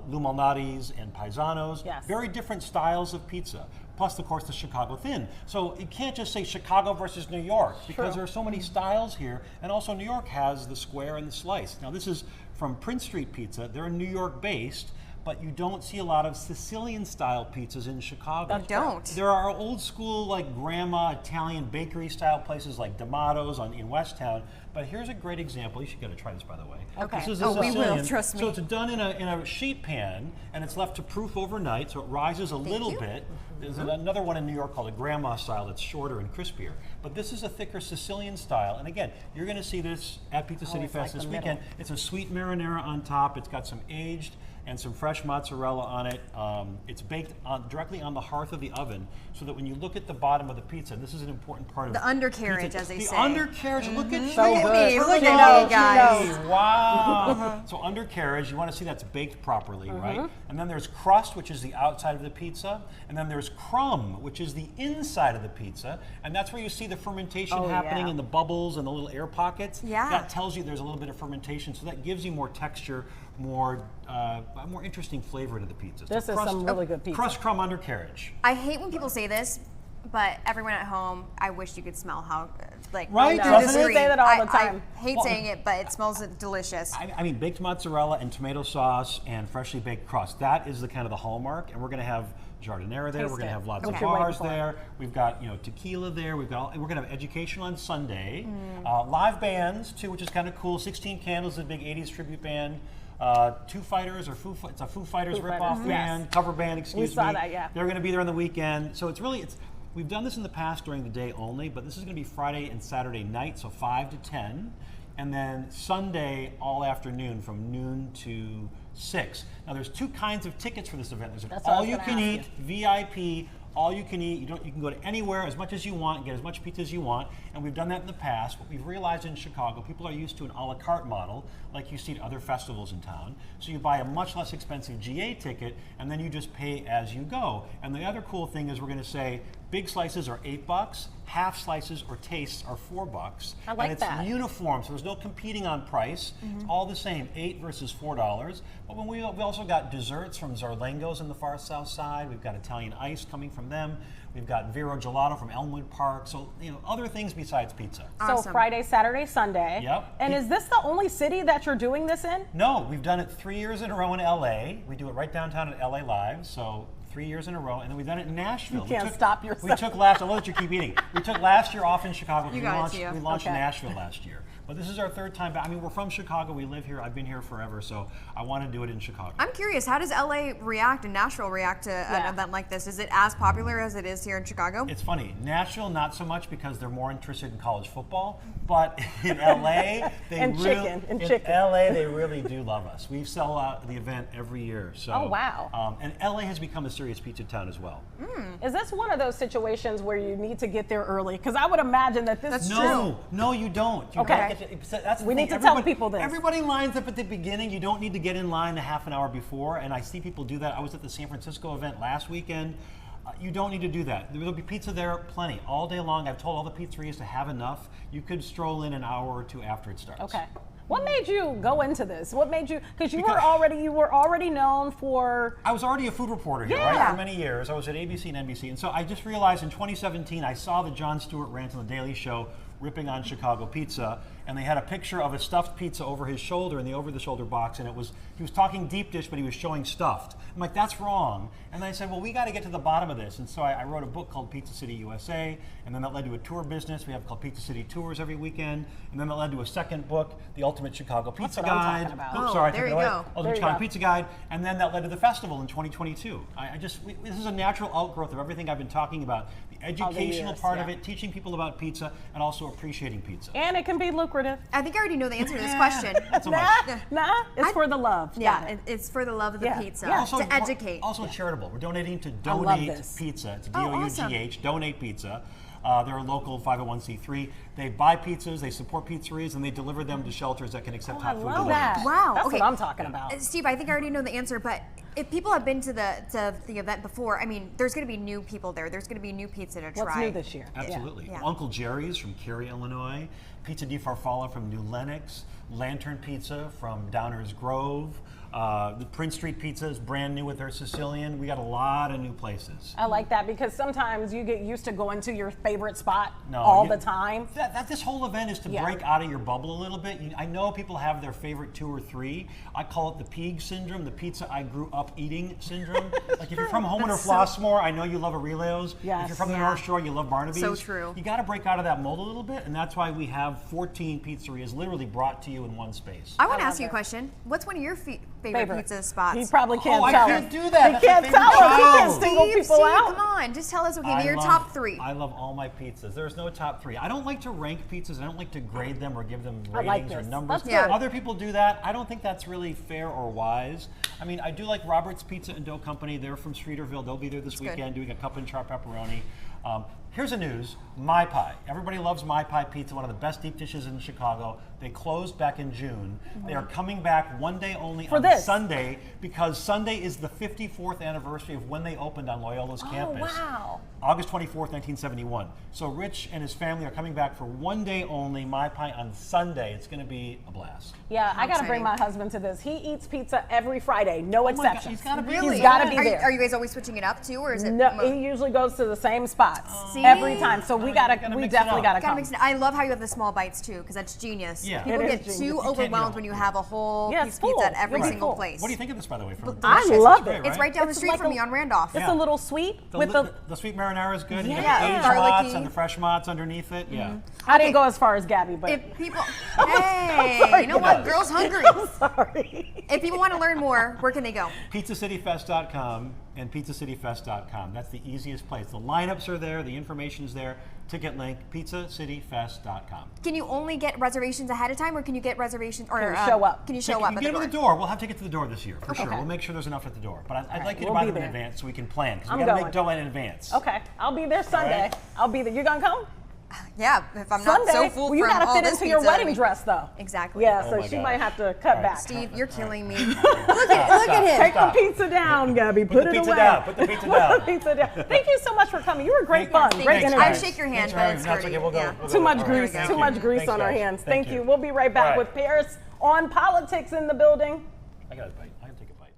Lou Malnati's and Paisano's. Yes. Very different styles of pizza. Plus, of course, the Chicago thin. So you can't just say Chicago versus New York, because there are so many styles here. And also New York has the square and the slice. Now this is from Prince Street Pizza. They're New York based, but you don't see a lot of Sicilian-style pizzas in Chicago. You don't. There are old school, like grandma Italian bakery-style places like D'Amato's in Westtown. But here's a great example. You should get to try this, by the way. Okay. This is Oh, we Sicilian. will, trust me. So it's done in a sheet pan, and it's left to proof overnight, so it rises a little bit. There's another one in New York called a grandma style that's shorter and crispier. But this is a thicker Sicilian style. And again, you're going to see this at Pizza City Fest this weekend. It's a sweet marinara on top. It's got some aged and some fresh mozzarella on it. It's baked directly on the hearth of the oven, so that when you look at the bottom of the pizza, and this is an important part of The undercarriage, pizza, as they the say. undercarriage. Look at So you. good. Look at me, guys. Wow. So undercarriage, you want to see that's baked properly, right? And then there's crust, which is the outside of the pizza, and then there's crumb, which is the inside of the pizza, and that's where you see the fermentation happening and the bubbles and the little air pockets. Yeah. That tells you there's a little bit of fermentation, so that gives you more texture, more interesting flavor to the pizza. This is some really good pizza. Crust, crumb, undercarriage. I hate when people say this, but everyone at home, I wish you could smell how, like, Right, through the doesn't it? screen. Say that all the time. I hate saying it, but it smells delicious. I mean, baked mozzarella and tomato sauce and freshly baked crust. That is the kind of the hallmark, and we're going to have jardinera there. We're going to have lots of bars there. We've got tequila there. We're going to have education on Sunday. Live bands too, which is kind of cool. 16 Candles, a big '80s tribute band. Foo Fighters it's a Foo Fighters ripoff band, cover band. Excuse me. We saw that, yeah. They're going to be there on the weekend. So we've done this in the past during the day only, but this is going to be Friday and Saturday night, so 5 to 10. And then Sunday all afternoon from noon to 6. Now there's two kinds of tickets for this event. There's an all-you-can-eat VIP, all you can eat. You can go to anywhere as much as you want and get as much pizza as you want. And we've done that in the past. What we've realized in Chicago, people are used to an a la carte model like you see at other festivals in town. So you buy a much less expensive GA ticket and then you just pay as you go. And the other cool thing is we're going to say big slices are $8, half slices or tastes are $4. I like and that. it's uniform, so there's no competing on price. It's all the same, $8 versus $4. But when we also got desserts from Zarlengo's in the far south side. We've got Italian ice coming from them. We've got Vero Gelato from Elmwood Park. So, other things besides pizza. So Friday, Saturday, Sunday. Yep. And is this the only city that you're doing this in? No, we've done it 3 years in a row in LA. We do it right downtown at LA Live. So 3 years in a row, and then we've done it in Nashville. You can't stop yourself. We took I'll let you keep eating. We took last year off in Chicago. You we got it, we launched in Nashville last year. But this is our third time back. I mean, we're from Chicago. We live here. I've been here forever, so I want to do it in Chicago. I'm curious, how does LA react and Nashville react to an event like this? Is it as popular as it is here in Chicago? It's funny. Nashville, not so much because they're more interested in college football. But in LA, And chicken. LA, they really do love us. We sell out the event every year. So, oh, wow. And LA has become a serious pizza town as well. Is this one of those situations where you need to get there early? Because I would imagine that this is No, you don't. You Okay. That's the We thing. need to tell people this. Everybody lines up at the beginning. You don't need to get in line a half an hour before. And I see people do that. I was at the San Francisco event last weekend. You don't need to do that. There will be pizza there plenty all day long. I've told all the pizzerias to have enough. You could stroll in an hour or two after it starts. Okay. What made you go into this? What made you? Because you were already known for. I was already a food reporter here, right, for many years. I was at ABC and NBC, and so I just realized in 2017 I saw the Jon Stewart rant on the Daily Show ripping on Chicago pizza, and they had a picture of a stuffed pizza over his shoulder in the over-the-shoulder box, and he was talking deep dish, but he was showing stuffed. I'm like, that's wrong. And I said, well, we got to get to the bottom of this. And so I wrote a book called Pizza City USA, and then that led to a tour business we have called Pizza City Tours every weekend, and then that led to a second book, The Ultimate Chicago Pizza That's what I'm Guide. talking about. Oops, sorry, there I took you it go. away. Ultimate Chicago Pizza Guide, and then that led to the festival in 2022. This is a natural outgrowth of everything I've been talking about. The educational part of it, teaching people about pizza, and also appreciating pizza. And it can be lucrative. I think I already know the answer to this question. Not so much. It's for the love. Yeah, it's for the love of the pizza, to educate. Also charitable. We're donating to love Donate this. Pizza. It's awesome. DOUGH, Donate Pizza. They're a local 501c3. They buy pizzas, they support pizzerias, and they deliver them to shelters that can accept hot food love delivery. that. Wow. That's Okay. what I'm talking about. Steve, I think I already know the answer, but if people have been to the event before, I mean, there's going to be new people there. There's going to be new pizza to try. What's new this year? Absolutely. Yeah. Uncle Jerry's from Cary, Illinois. Pizza di Farfalla from New Lenox. Lantern Pizza from Downers Grove. The Prince Street Pizza is brand new with their Sicilian. We got a lot of new places. I like that because sometimes you get used to going to your favorite spot the time. This whole event is to break out of your bubble a little bit. I know people have their favorite 2 or 3. I call it the Peeg syndrome, the pizza I grew up eating syndrome. Like if you're from Homewood or Flossmoor, I know you love Aurelio's. Yes. If you're from the North Shore, you love Barnaby's. So true. You got to break out of that mold a little bit, and that's why we have 14 pizzerias literally brought to you in one space. I want to ask you a question. What's one of your favorite pizza spots? He probably can't I tell can't us. do that. He can't tell us. He can't single people out. Come on, just tell us. Okay, your top 3. I love all my pizzas. There's no top 3. I don't like to rank pizzas. I don't like to grade them or give them ratings or numbers. Other people do that. I don't think that's really fair or wise. I mean, I do like Robert's Pizza and Dough Company. They're from Streeterville. They'll be there this weekend doing a cup and char pepperoni. Here's the news, My Pie. Everybody loves My Pie Pizza, one of the best deep dishes in Chicago. They closed back in June. They are coming back one day only on Sunday because Sunday is the 54th anniversary of when they opened on Loyola's campus. Wow. August 24th, 1971. So Rich and his family are coming back for one day only, My Pie on Sunday. It's going to be a blast. Yeah, I got to bring my husband to this. He eats pizza every Friday, no exceptions. He's got to be He's got to be there. Are you guys always switching it up too, or is it? No, he usually goes to the same spots every time. So we definitely got to come. I love how you have the small bites too, because that's genius. Yeah. People get too overwhelmed when you have a whole piece of pizza at every single place. What do you think of this, by the way? I love it. It's right down the street from me on Randolph. It's a little sweet with the sweet marinara is good. Yeah. You got the aged mott's and the fresh mott's underneath it. Yeah. I didn't go as far as Gabby, but if people, hey, you know what? Girls hungry. Sorry. If people want to learn more, where can they go? PizzaCityFest.com and PizzaCityFest.com. That's the easiest place. The lineups are there. The information is there. Ticket link, PizzaCityFest.com. Can you only get reservations ahead of time, or can you get reservations or show up? Can you show up You at get the them at the door. We'll have tickets to the door this year for sure. We'll make sure there's enough at the door. But I'd like you to buy them in advance so we can plan, because we got to make dough in advance. Okay, I'll be there Sunday. Right. I'll be there. You gonna come? Yeah, if I'm Sunday. not so full Well, you from gotta all fit this into your pizza, wedding dress, though. Exactly. Yeah, so she might have to cut back. Steve, you're killing me. Look at him. Take the pizza down, Gabby. Put it away. Down. Put the pizza down. Put the pizza down. Thank you so much for coming. You were great fun. Great interview. I'd shake your hand, but it's dirty. Too much grease. Too much grease on our hands. Thank you. We'll be right back with Paris on politics in the building. I got a bite. I can take a bite.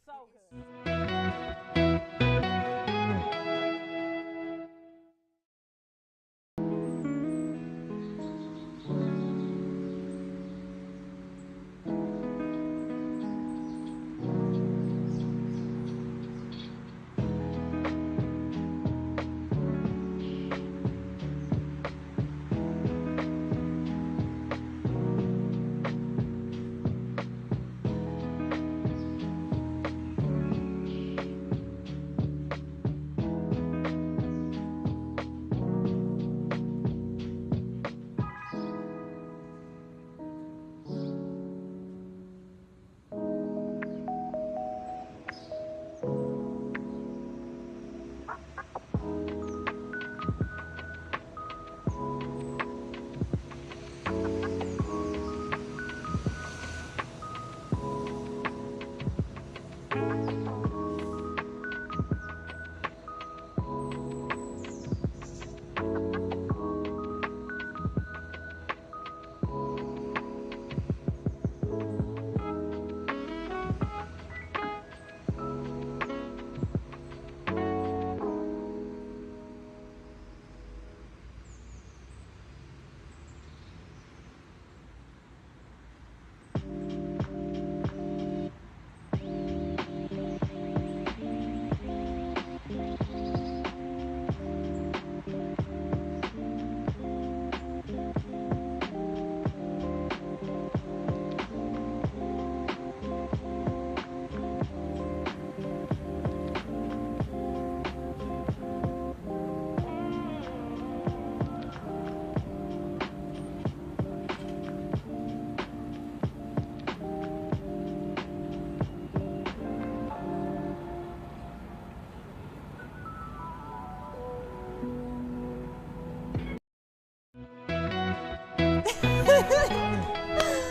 So good.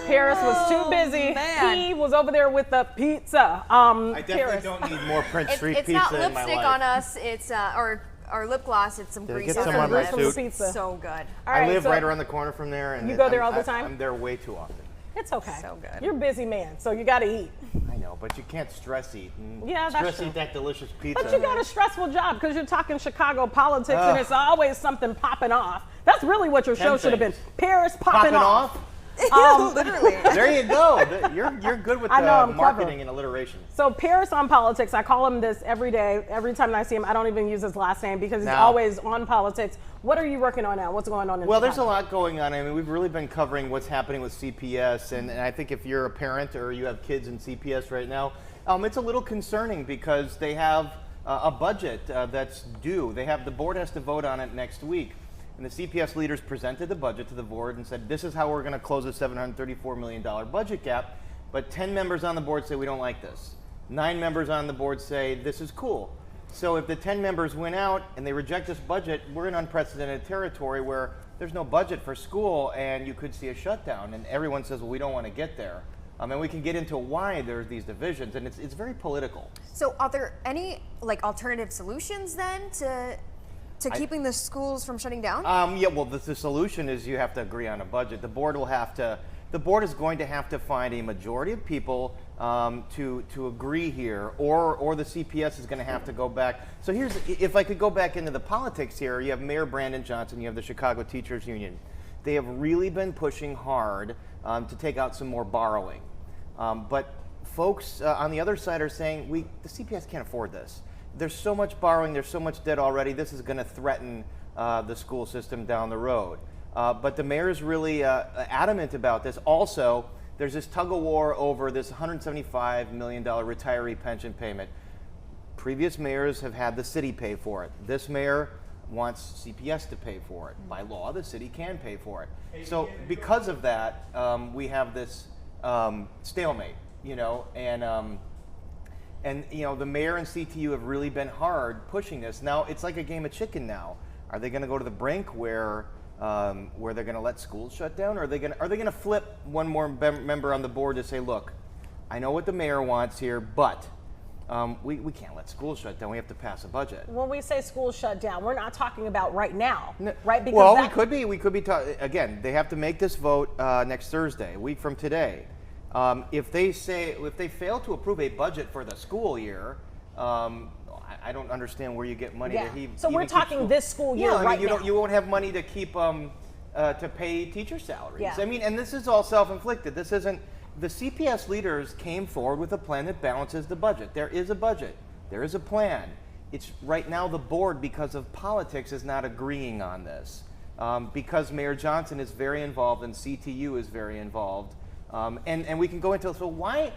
Paris was too busy. He was over there with the pizza. I definitely don't need more Prince Street it's pizza not in my lipstick life. on us. It's or lip gloss. It's some grease get on some on my our suit? lips. So good. I live right around the corner from there, and you go there all the time? I'm there way too often. It's okay. So good. You're a busy man, so you got to eat. I know, but you can't stress eat. Yeah, that's stress true. eat that delicious pizza. But you got a stressful job because you're talking Chicago politics and Ugh. it's always something popping off. That's really what your show 10 should have been. things. Paris popping off. Literally. There you go. You're good with I know, I'm marketing clever. and alliteration. So Paris on politics, I call him this every day. Every time I see him, I don't even use his last name because he's Now- always on politics. What are you working on now? What's going on in Well, there's a Chicago? lot going on. I mean, we've really been covering what's happening with CPS, and I think if you're a parent or you have kids in CPS right now, it's a little concerning because they have a budget that's due. The board has to vote on it next week. And the CPS leaders presented the budget to the board and said, this is how we're going to close a $734 million budget gap. But 10 members on the board say, we don't like this. 9 members on the board say, this is cool. So if the 10 members win out and they reject this budget, we're in unprecedented territory where there's no budget for school and you could see a shutdown. And everyone says, well, we don't want to get there. And we can get into why there's these divisions, and it's very political. So are there any like alternative solutions then to keeping the schools from shutting down? Yeah, well, the solution is you have to agree on a budget. The board is going to have to find a majority of people to agree here, or the CPS is going to have to go back. So if I could go back into the politics here, you have Mayor Brandon Johnson, you have the Chicago Teachers Union. They have really been pushing hard to take out some more borrowing. But folks on the other side are saying, the CPS can't afford this. There's so much borrowing, there's so much debt already, this is going to threaten the school system down the road. But the mayor is really adamant about this. Also, there's this tug of war over this $175 million retiree pension payment. Previous mayors have had the city pay for it. This mayor wants CPS to pay for it. By law, the city can pay for it. So because of that, we have this stalemate, and the mayor and CTU have really been hard pushing this. Now it's like a game of chicken. Now, are they going to go to the brink where they're going to let schools shut down, or are they going to flip one more member on the board to say, look, I know what the mayor wants here, but we can't let schools shut down. We have to pass a budget. When we say schools shut down, we're not talking about right now, right? Because well, we could be again. They have to make this vote next Thursday, a week from today. If they fail to approve a budget for the school year, I don't understand where you get money to heave. So we're talking this school year right now. You won't have money to keep to pay teacher salaries. Yeah. I mean, and this is all self-inflicted. This isn't. The CPS leaders came forward with a plan that balances the budget. There is a budget. There is a plan. It's right now the board, because of politics, is not agreeing on this. Because Mayor Johnson is very involved and CTU is very involved. And we can go into, so why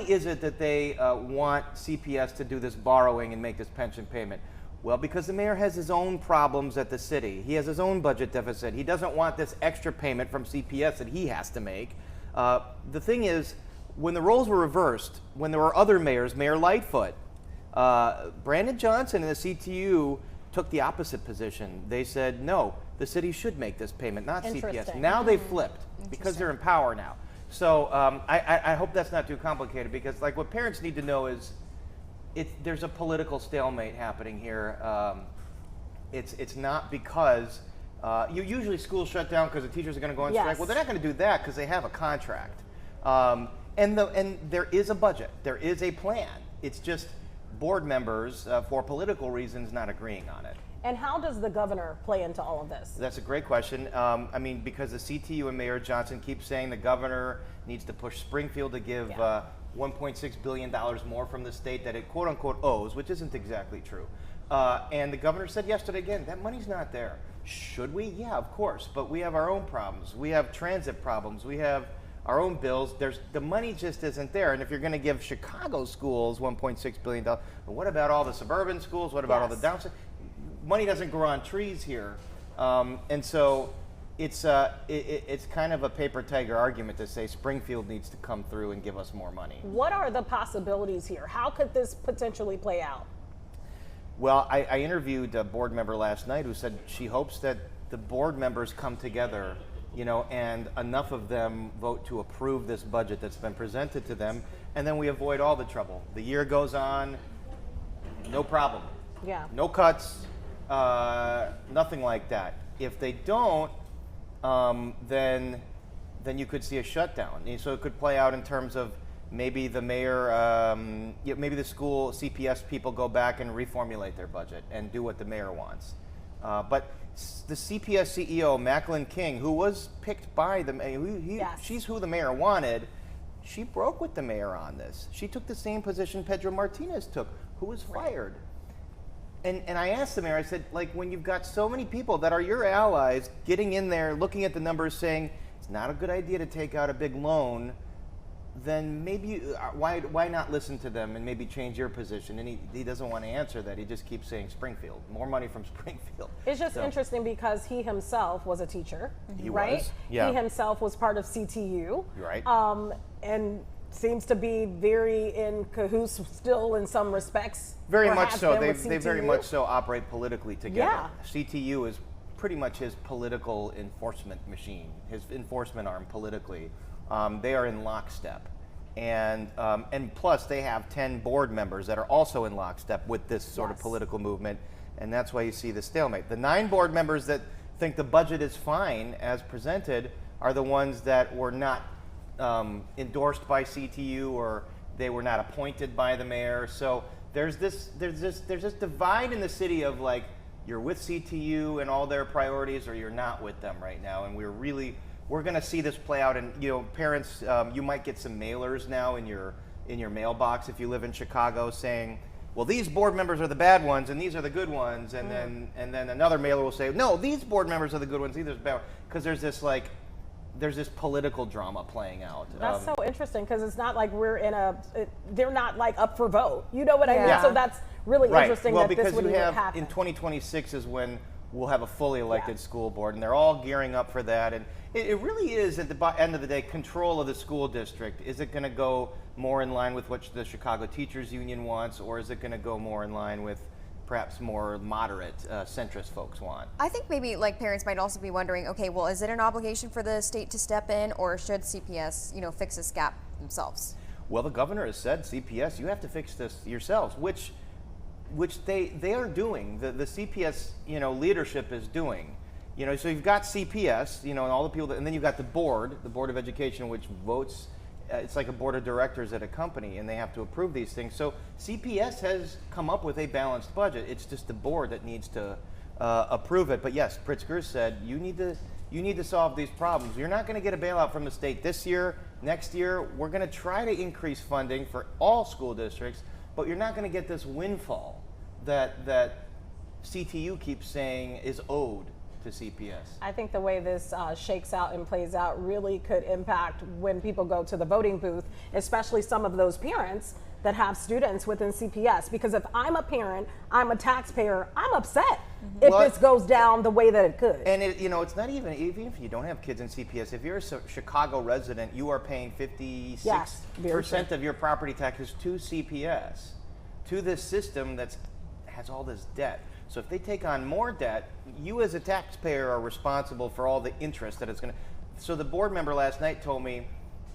is it that they want CPS to do this borrowing and make this pension payment? Well, because the mayor has his own problems at the city. He has his own budget deficit. He doesn't want this extra payment from CPS that he has to make. The thing is, when the roles were reversed, when there were other mayors, Mayor Lightfoot, Brandon Johnson and the CTU took the opposite position. They said, no, the city should make this payment, not CPS. Now they've flipped because they're in power now. So I hope that's not too complicated, because like what parents need to know is there's a political stalemate happening here. It's not because usually schools shut down because the teachers are going to go on strike. Well, they're not going to do that because they have a contract. And there is a budget. There is a plan. It's just board members, for political reasons, not agreeing on it. And how does the governor play into all of this? That's a great question. I mean, because the CTU and Mayor Johnson keep saying the governor needs to push Springfield to give $1.6 billion more from the state that it quote unquote owes, which isn't exactly true. And the governor said yesterday again, that money's not there. Should we? Yeah, of course. But we have our own problems. We have transit problems. We have our own bills. The money just isn't there. And if you're going to give Chicago schools $1.6 billion, well, what about all the suburban schools? What about all the downside? Money doesn't grow on trees here. And so it's kind of a paper tiger argument to say Springfield needs to come through and give us more money. What are the possibilities here? How could this potentially play out? Well, I interviewed a board member last night who said she hopes that the board members come together, and enough of them vote to approve this budget that's been presented to them, and then we avoid all the trouble. The year goes on, no problem. Yeah. No cuts, nothing like that. If they don't, then then you could see a shutdown. And so it could play out in terms of maybe the mayor, maybe the school CPS people go back and reformulate their budget and do what the mayor wants. But the CPS CEO, Macklin King, who was picked by the mayor, she's who the mayor wanted, she broke with the mayor on this. She took the same position Pedro Martinez took, who was fired. And I asked the mayor, I said, like, when you've got so many people that are your allies getting in there, looking at the numbers, saying it's not a good idea to take out a big loan, then maybe why not listen to them and maybe change your position? And he doesn't want to answer that. He just keeps saying Springfield, more money from Springfield. It's just interesting because he himself was a teacher, he right? Was, yeah. He himself was part of CTU, right? And seems to be very in cahoots still in some respects. Very much so. They very much so operate politically together. Yeah. CTU is pretty much his political enforcement machine, his enforcement arm politically. They are in lockstep. And plus they have 10 board members that are also in lockstep with this sort of political movement. And that's why you see the stalemate. The 9 board members that think the budget is fine as presented are the ones that were not endorsed by CTU, or they were not appointed by the mayor. So there's this divide in the city of, like, you're with CTU and all their priorities, or you're not with them right now. And we're going to see this play out. And, you know, parents, you might get some mailers now in your mailbox if you live in Chicago saying, well, these board members are the bad ones and these are the good ones. And then another mailer will say, no, these board members are the good ones, these are the bad ones. Because there's this political drama playing out. That's so interesting, because it's not like they're not like up for vote. You know what I mean? So that's really interesting that this would even happen. In 2026 is when we'll have a fully elected school board, and they're all gearing up for that. And it really is, at the end of the day, control of the school district. Is it going to go more in line with what the Chicago Teachers Union wants, or is it going to go more in line with perhaps more moderate centrist folks want? I think maybe, like, parents might also be wondering, okay, well, is it an obligation for the state to step in, or should CPS, fix this gap themselves? Well, the governor has said, CPS, you have to fix this yourselves, which they are doing. The CPS, leadership is doing. So you've got CPS, and all the people, and then you've got the Board of Education, which votes. It's like a board of directors at a company, and they have to approve these things. So CPS has come up with a balanced budget. It's just the board that needs to approve it. But yes, Pritzker said you need to solve these problems. You're not going to get a bailout from the state this year. Next year, we're going to try to increase funding for all school districts, but you're not going to get this windfall that CTU keeps saying is owed to CPS. I think the way this shakes out and plays out really could impact when people go to the voting booth, especially some of those parents that have students within CPS. Because if I'm a parent, I'm a taxpayer, I'm upset if this goes down the way that it could. And it's not even if you don't have kids in CPS, if you're a Chicago resident, you are paying 56% of your property taxes to CPS, to this system that has all this debt. So if they take on more debt, you as a taxpayer are responsible for all the interest that it's going to. So the board member last night told me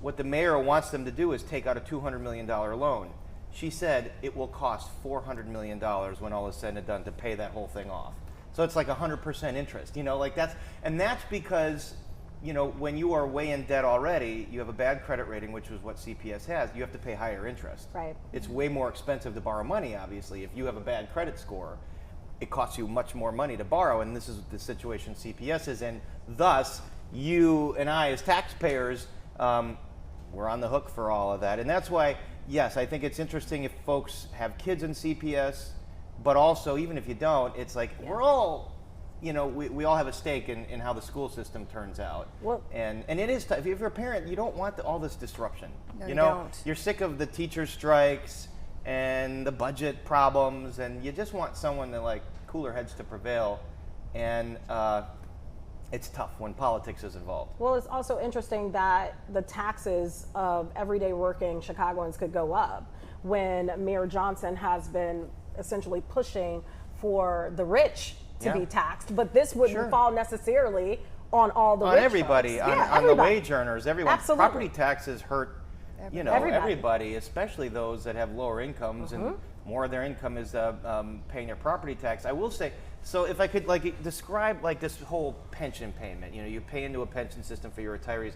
what the mayor wants them to do is take out a $200 million loan. She said it will cost $400 million when all is said and done to pay that whole thing off. So it's like 100% interest, that's because, when you are way in debt already, you have a bad credit rating, which is what CPS has, you have to pay higher interest. Right. It's way more expensive to borrow money, obviously. If you have a bad credit score, it costs you much more money to borrow, and this is the situation CPS is in. Thus, you and I as taxpayers, we're on the hook for all of that. And that's why, yes, I think it's interesting if folks have kids in CPS, but also, even if you don't, it's like we're all, we all have a stake in how the school system turns out. Well, and it is tough. If you're a parent, you don't want all this disruption. No, you don't. You're sick of the teacher strikes and the budget problems, and you just want someone to, cooler heads to prevail. And it's tough when politics is involved. Well, it's also interesting that the taxes of everyday working Chicagoans could go up when Mayor Johnson has been essentially pushing for the rich to be taxed, but this wouldn't fall necessarily on all the rich everybody, folks. on the wage earners, everyone. Absolutely. Property taxes hurt, everybody, especially those that have lower incomes, and more of their income is paying their property tax. I will say, so if I could describe this whole pension payment, you pay into a pension system for your retirees.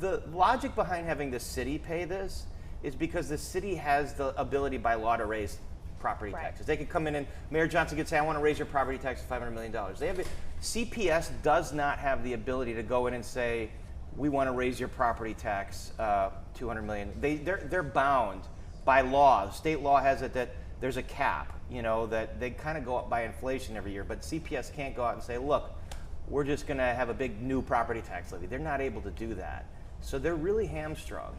The logic behind having the city pay this is because the city has the ability by law to raise property taxes. They could come in and Mayor Johnson could say, I want to raise your property tax to $500 million. They have CPS does not have the ability to go in and say, we want to raise your property tax $200 million. They're bound by law. State law has it that there's a cap, that they kind of go up by inflation every year, but CPS can't go out and say, look, we're just going to have a big new property tax levy. They're not able to do that. So they're really hamstrung.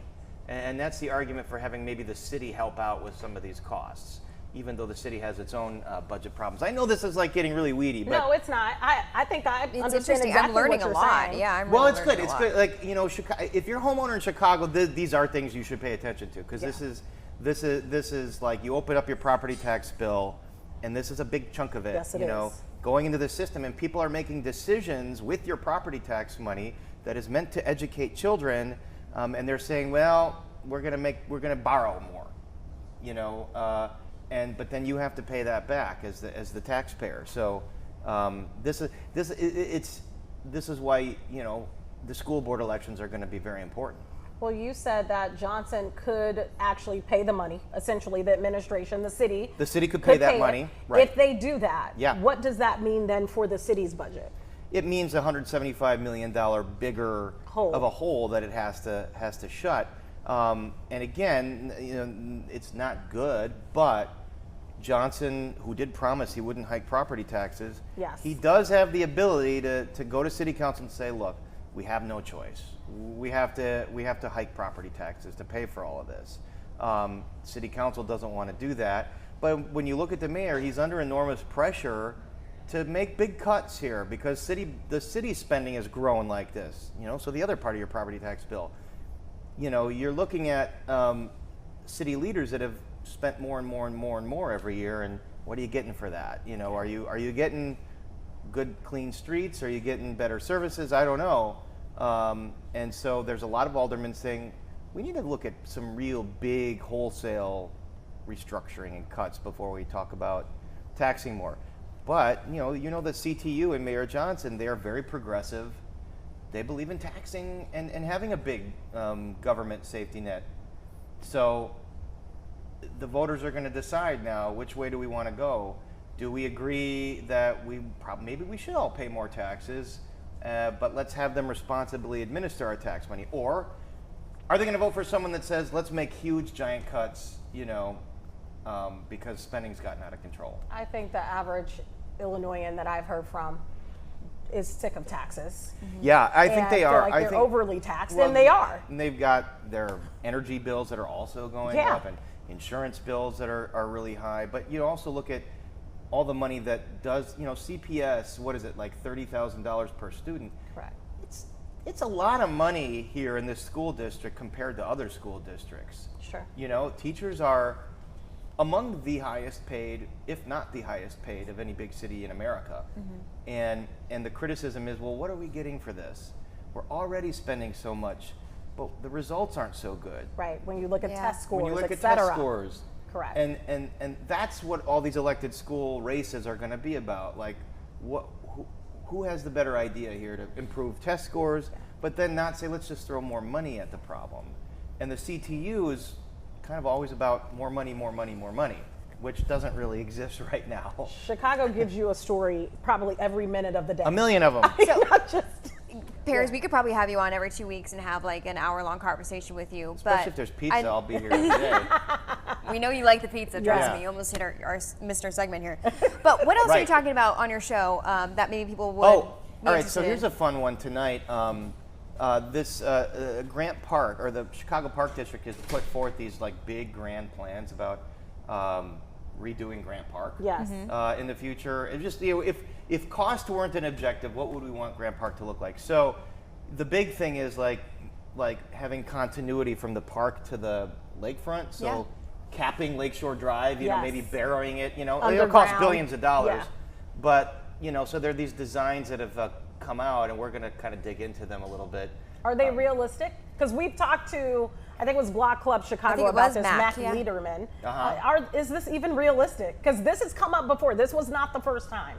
And that's the argument for having maybe the city help out with some of these costs, even though the city has its own budget problems. I know this is like getting really weedy, but no, it's not. I think I It's understand interesting. exactly I'm learning what a you're lot. saying. Yeah, I'm well, really it's learning good. a It's lot. good. Like Chicago, if you're a homeowner in Chicago, these are things you should pay attention to because this is like you open up your property tax bill, and this is a big chunk of it. Yes, it is. Going into the system, and people are making decisions with your property tax money that is meant to educate children, and they're saying, well, we're gonna borrow more, but then you have to pay that back as the taxpayer. So this is why the school board elections are going to be very important. Well, you said that Johnson could actually pay the money, essentially the administration, the city. The city could pay that money, right? If they do that, yeah. What does that mean then for the city's budget? It means a $175 million bigger of a hole that it has to shut. And again, it's not good, but Johnson, who did promise he wouldn't hike property taxes, he does have the ability to go to city council and say, look, we have no choice. We have to hike property taxes to pay for all of this. City council doesn't want to do that. But when you look at the mayor, he's under enormous pressure to make big cuts here because the city spending has grown like this. So the other part of your property tax bill, you're looking at city leaders that have spent more and more and more and more every year, and what are you getting for that? Are you getting good, clean streets? Are you getting better services? I don't know. And so there's a lot of aldermen saying we need to look at some real big wholesale restructuring and cuts before we talk about taxing more. But the CTU and Mayor Johnson, they are very progressive. They believe in taxing and having a big government safety net. So the voters are going to decide now which way do we want to go. Do we agree that maybe we should all pay more taxes, but let's have them responsibly administer our tax money? Or are they going to vote for someone that says let's make huge giant cuts, because spending's gotten out of control? I think the average Illinoisan that I've heard from is sick of taxes. Yeah, I think they are. Like they're overly taxed, and they are. And they've got their energy bills that are also going up, and insurance bills that are really high. But you also look at all the money that does, CPS, what is it, like $30,000 per student? Correct. It's a lot of money here in this school district compared to other school districts. Sure. Teachers are among the highest paid, if not the highest paid, of any big city in America. Mm-hmm. And the criticism is, well, what are we getting for this? We're already spending so much, but the results aren't so good. Right, when you look at test scores, when you look at cetera. test scores. Correct. And that's what all these elected school races are going to be about. Like, who has the better idea here to improve test scores, but then not say, let's just throw more money at the problem. And the CTU is kind of always about more money, which doesn't really exist right now. Chicago gives you a story probably every minute of the day. A million of them. Not just Paris, we could probably have you on every 2 weeks and have like an hour-long conversation with you. Especially if there's pizza, I'll be here today. We know you like the pizza, trust me. You almost hit our Mr. segment here. But what else are you talking about on your show that maybe people would all right, so here's a fun one tonight. This Grant Park, or the Chicago Park District, has put forth these like big grand plans about redoing Grant Park. Yes. In the future. It just, if cost weren't an objective, what would we want Grant Park to look like? So the big thing is like having continuity from the park to the lakefront. So capping Lakeshore Drive, maybe burying it, it'll cost billions of dollars. Yeah. But, so there are these designs that have come out, and we're going to kind of dig into them a little bit. Are they realistic? Because we've talked to, I think it was Block Club Chicago about this, Mac Liederman. Is this even realistic? Because this has come up before. This was not the first time.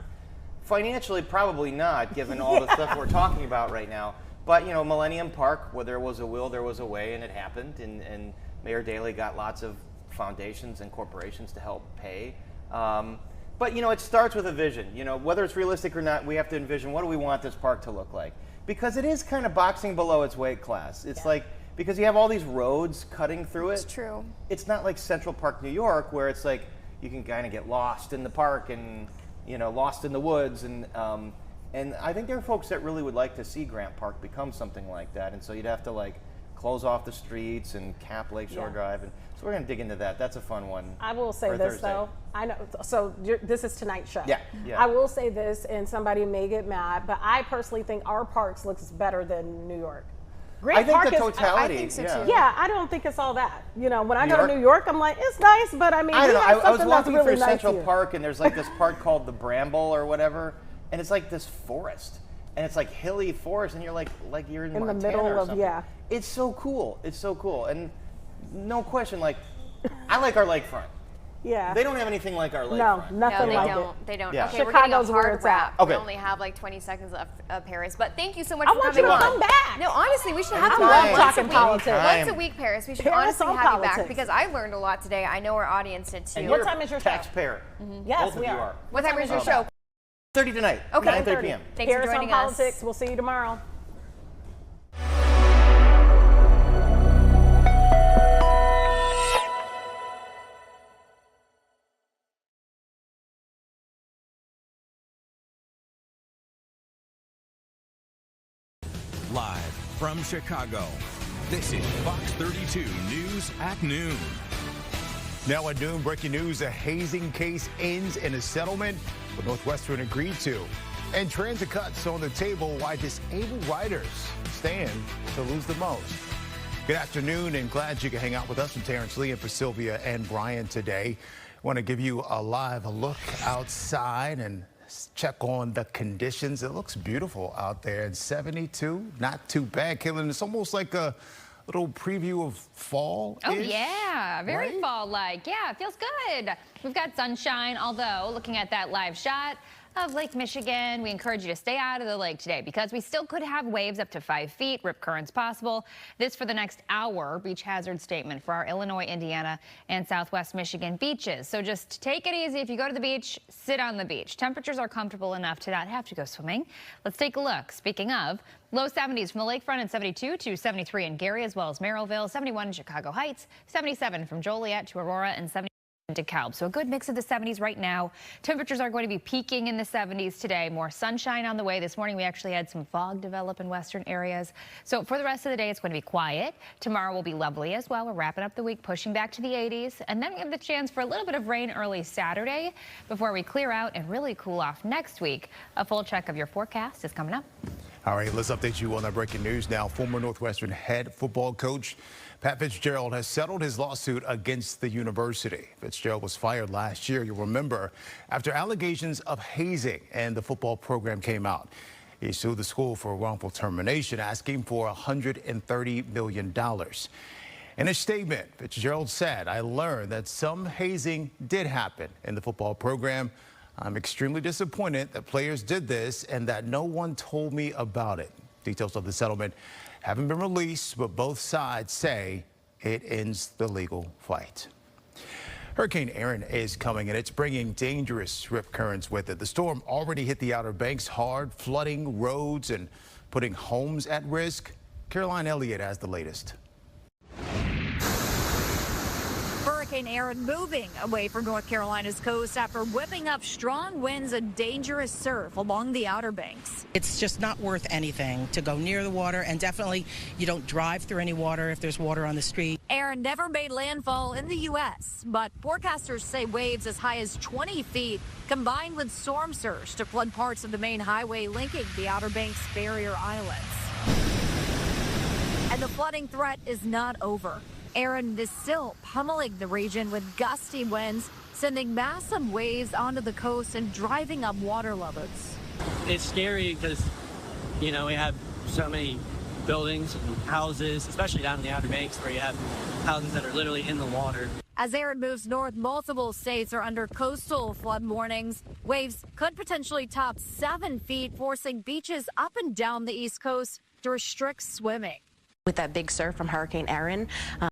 Financially, probably not, given all the stuff we're talking about right now. But, you know, Millennium Park, where there was a will, there was a way, and it happened. And Mayor Daley got lots of foundations and corporations to help pay. But, you know, it starts with a vision. You know, whether it's realistic or not, we have to envision, what do we want this park to look like? Because it is kind of boxing below its weight class. It's like, because you have all these roads cutting through it. It's true. It's not like Central Park, New York, where it's like you can kind of get lost in the park and, you know, lost in the woods. And I think there are folks that really would like to see Grant Park become something like that. And so you'd have to like close off the streets and cap Lakeshore Drive. And so we're going to dig into that. That's a fun one. I will say this though. I know. So this is tonight's show. Yeah. I will say this, and somebody may get mad, but I personally think our parks looks better than New York. I think the totality. I think so too. Yeah, I don't think it's all that. You know, when I go to New York, I'm like, it's nice, but I mean, I don't know. I was that's walking really through nice Central here. Park, and there's like this part called the Bramble or whatever, and it's like this forest, and it's like hilly forest, and you're like you're in Montana the middle or of something. It's so cool. It's so cool, and no question, like I like our lakefront. Yeah. They don't have anything like our lakefront. No, nothing like it. They don't. Yeah. Okay, we're getting a Chicago's where hard it's wrap. at. We Okay. only have like 20 seconds left, Paris. But thank you so much I for want you coming to on. come back. No, honestly, we should have I you love on talking once politics. Once a week, Paris. We should Paris honestly on have you back politics. because I learned a lot today. I know our audience did too. And What you're time is your a show? taxpayer. Yes, Both of we you are. What time is your show? 30 tonight. Okay. 9:30 p.m. Thanks Paris for joining on us. politics. We'll see you tomorrow. Live from Chicago, this is Fox 32 News at noon. Now at noon, breaking news, a hazing case ends in a settlement with Northwestern agreed to. And transit cuts on the table why disabled riders stand to lose the most. Good afternoon and glad you can hang out with us. I'm Terrence Lee and for Sylvia and Brian today. I want to give you a live look outside and check on the conditions. It looks beautiful out there. And 72, not too bad, Caitlin. It's almost like a little preview of fall. Oh yeah, very fall-like. Yeah, it feels good. We've got sunshine, although looking at that live shot of Lake Michigan, we encourage you to stay out of the lake today because we still could have waves up to 5 feet, rip currents possible. This for the next hour, beach hazard statement for our Illinois, Indiana, and Southwest Michigan beaches. So just take it easy. If you go to the beach, sit on the beach. Temperatures are comfortable enough to not have to go swimming. Let's take a look. Speaking of, low 70s from the lakefront and 72 to 73 in Gary as well as Merrillville, 71 in Chicago Heights, 77 from Joliet to Aurora, and 70 to DeKalb. So a good mix of the 70s right now. Temperatures are going to be peaking in the 70s today. More sunshine on the way. This morning we actually had some fog develop in western areas. So for the rest of the day it's going to be quiet. Tomorrow will be lovely as well. We're wrapping up the week, pushing back to the 80s. And then we have the chance for a little bit of rain early Saturday before we clear out and really cool off next week. A full check of your forecast is coming up. All right, let's update you on that breaking news now. Former Northwestern head football coach Pat Fitzgerald has settled his lawsuit against the university. Fitzgerald was fired last year, you'll remember, after allegations of hazing, and the football program came out. He sued the school for wrongful termination, asking for $130 million. In a statement, Fitzgerald said, "I learned that some hazing did happen in the football program. I'm extremely disappointed that players did this and that no one told me about it." Details of the settlement haven't been released, but both sides say it ends the legal fight. Hurricane Erin is coming, and it's bringing dangerous rip currents with it. The storm already hit the Outer Banks hard, flooding roads and putting homes at risk. Caroline Elliott has the latest. Hurricane Erin moving away from North Carolina's coast after whipping up strong winds and dangerous surf along the Outer Banks. It's just not worth anything to go near the water, and definitely you don't drive through any water if there's water on the street. Erin never made landfall in the U.S., but forecasters say waves as high as 20 feet combined with storm surge to flood parts of the main highway linking the Outer Banks barrier islands. And the flooding threat is not over. Erin is still pummeling the region with gusty winds, sending massive waves onto the coast and driving up water levels. It's scary because, you know, we have so many buildings and houses, especially down in the Outer Banks, where you have houses that are literally in the water. As Erin moves north, multiple states are under coastal flood warnings. Waves could potentially top 7 feet, forcing beaches up and down the East Coast to restrict swimming. With that big surf from Hurricane Erin,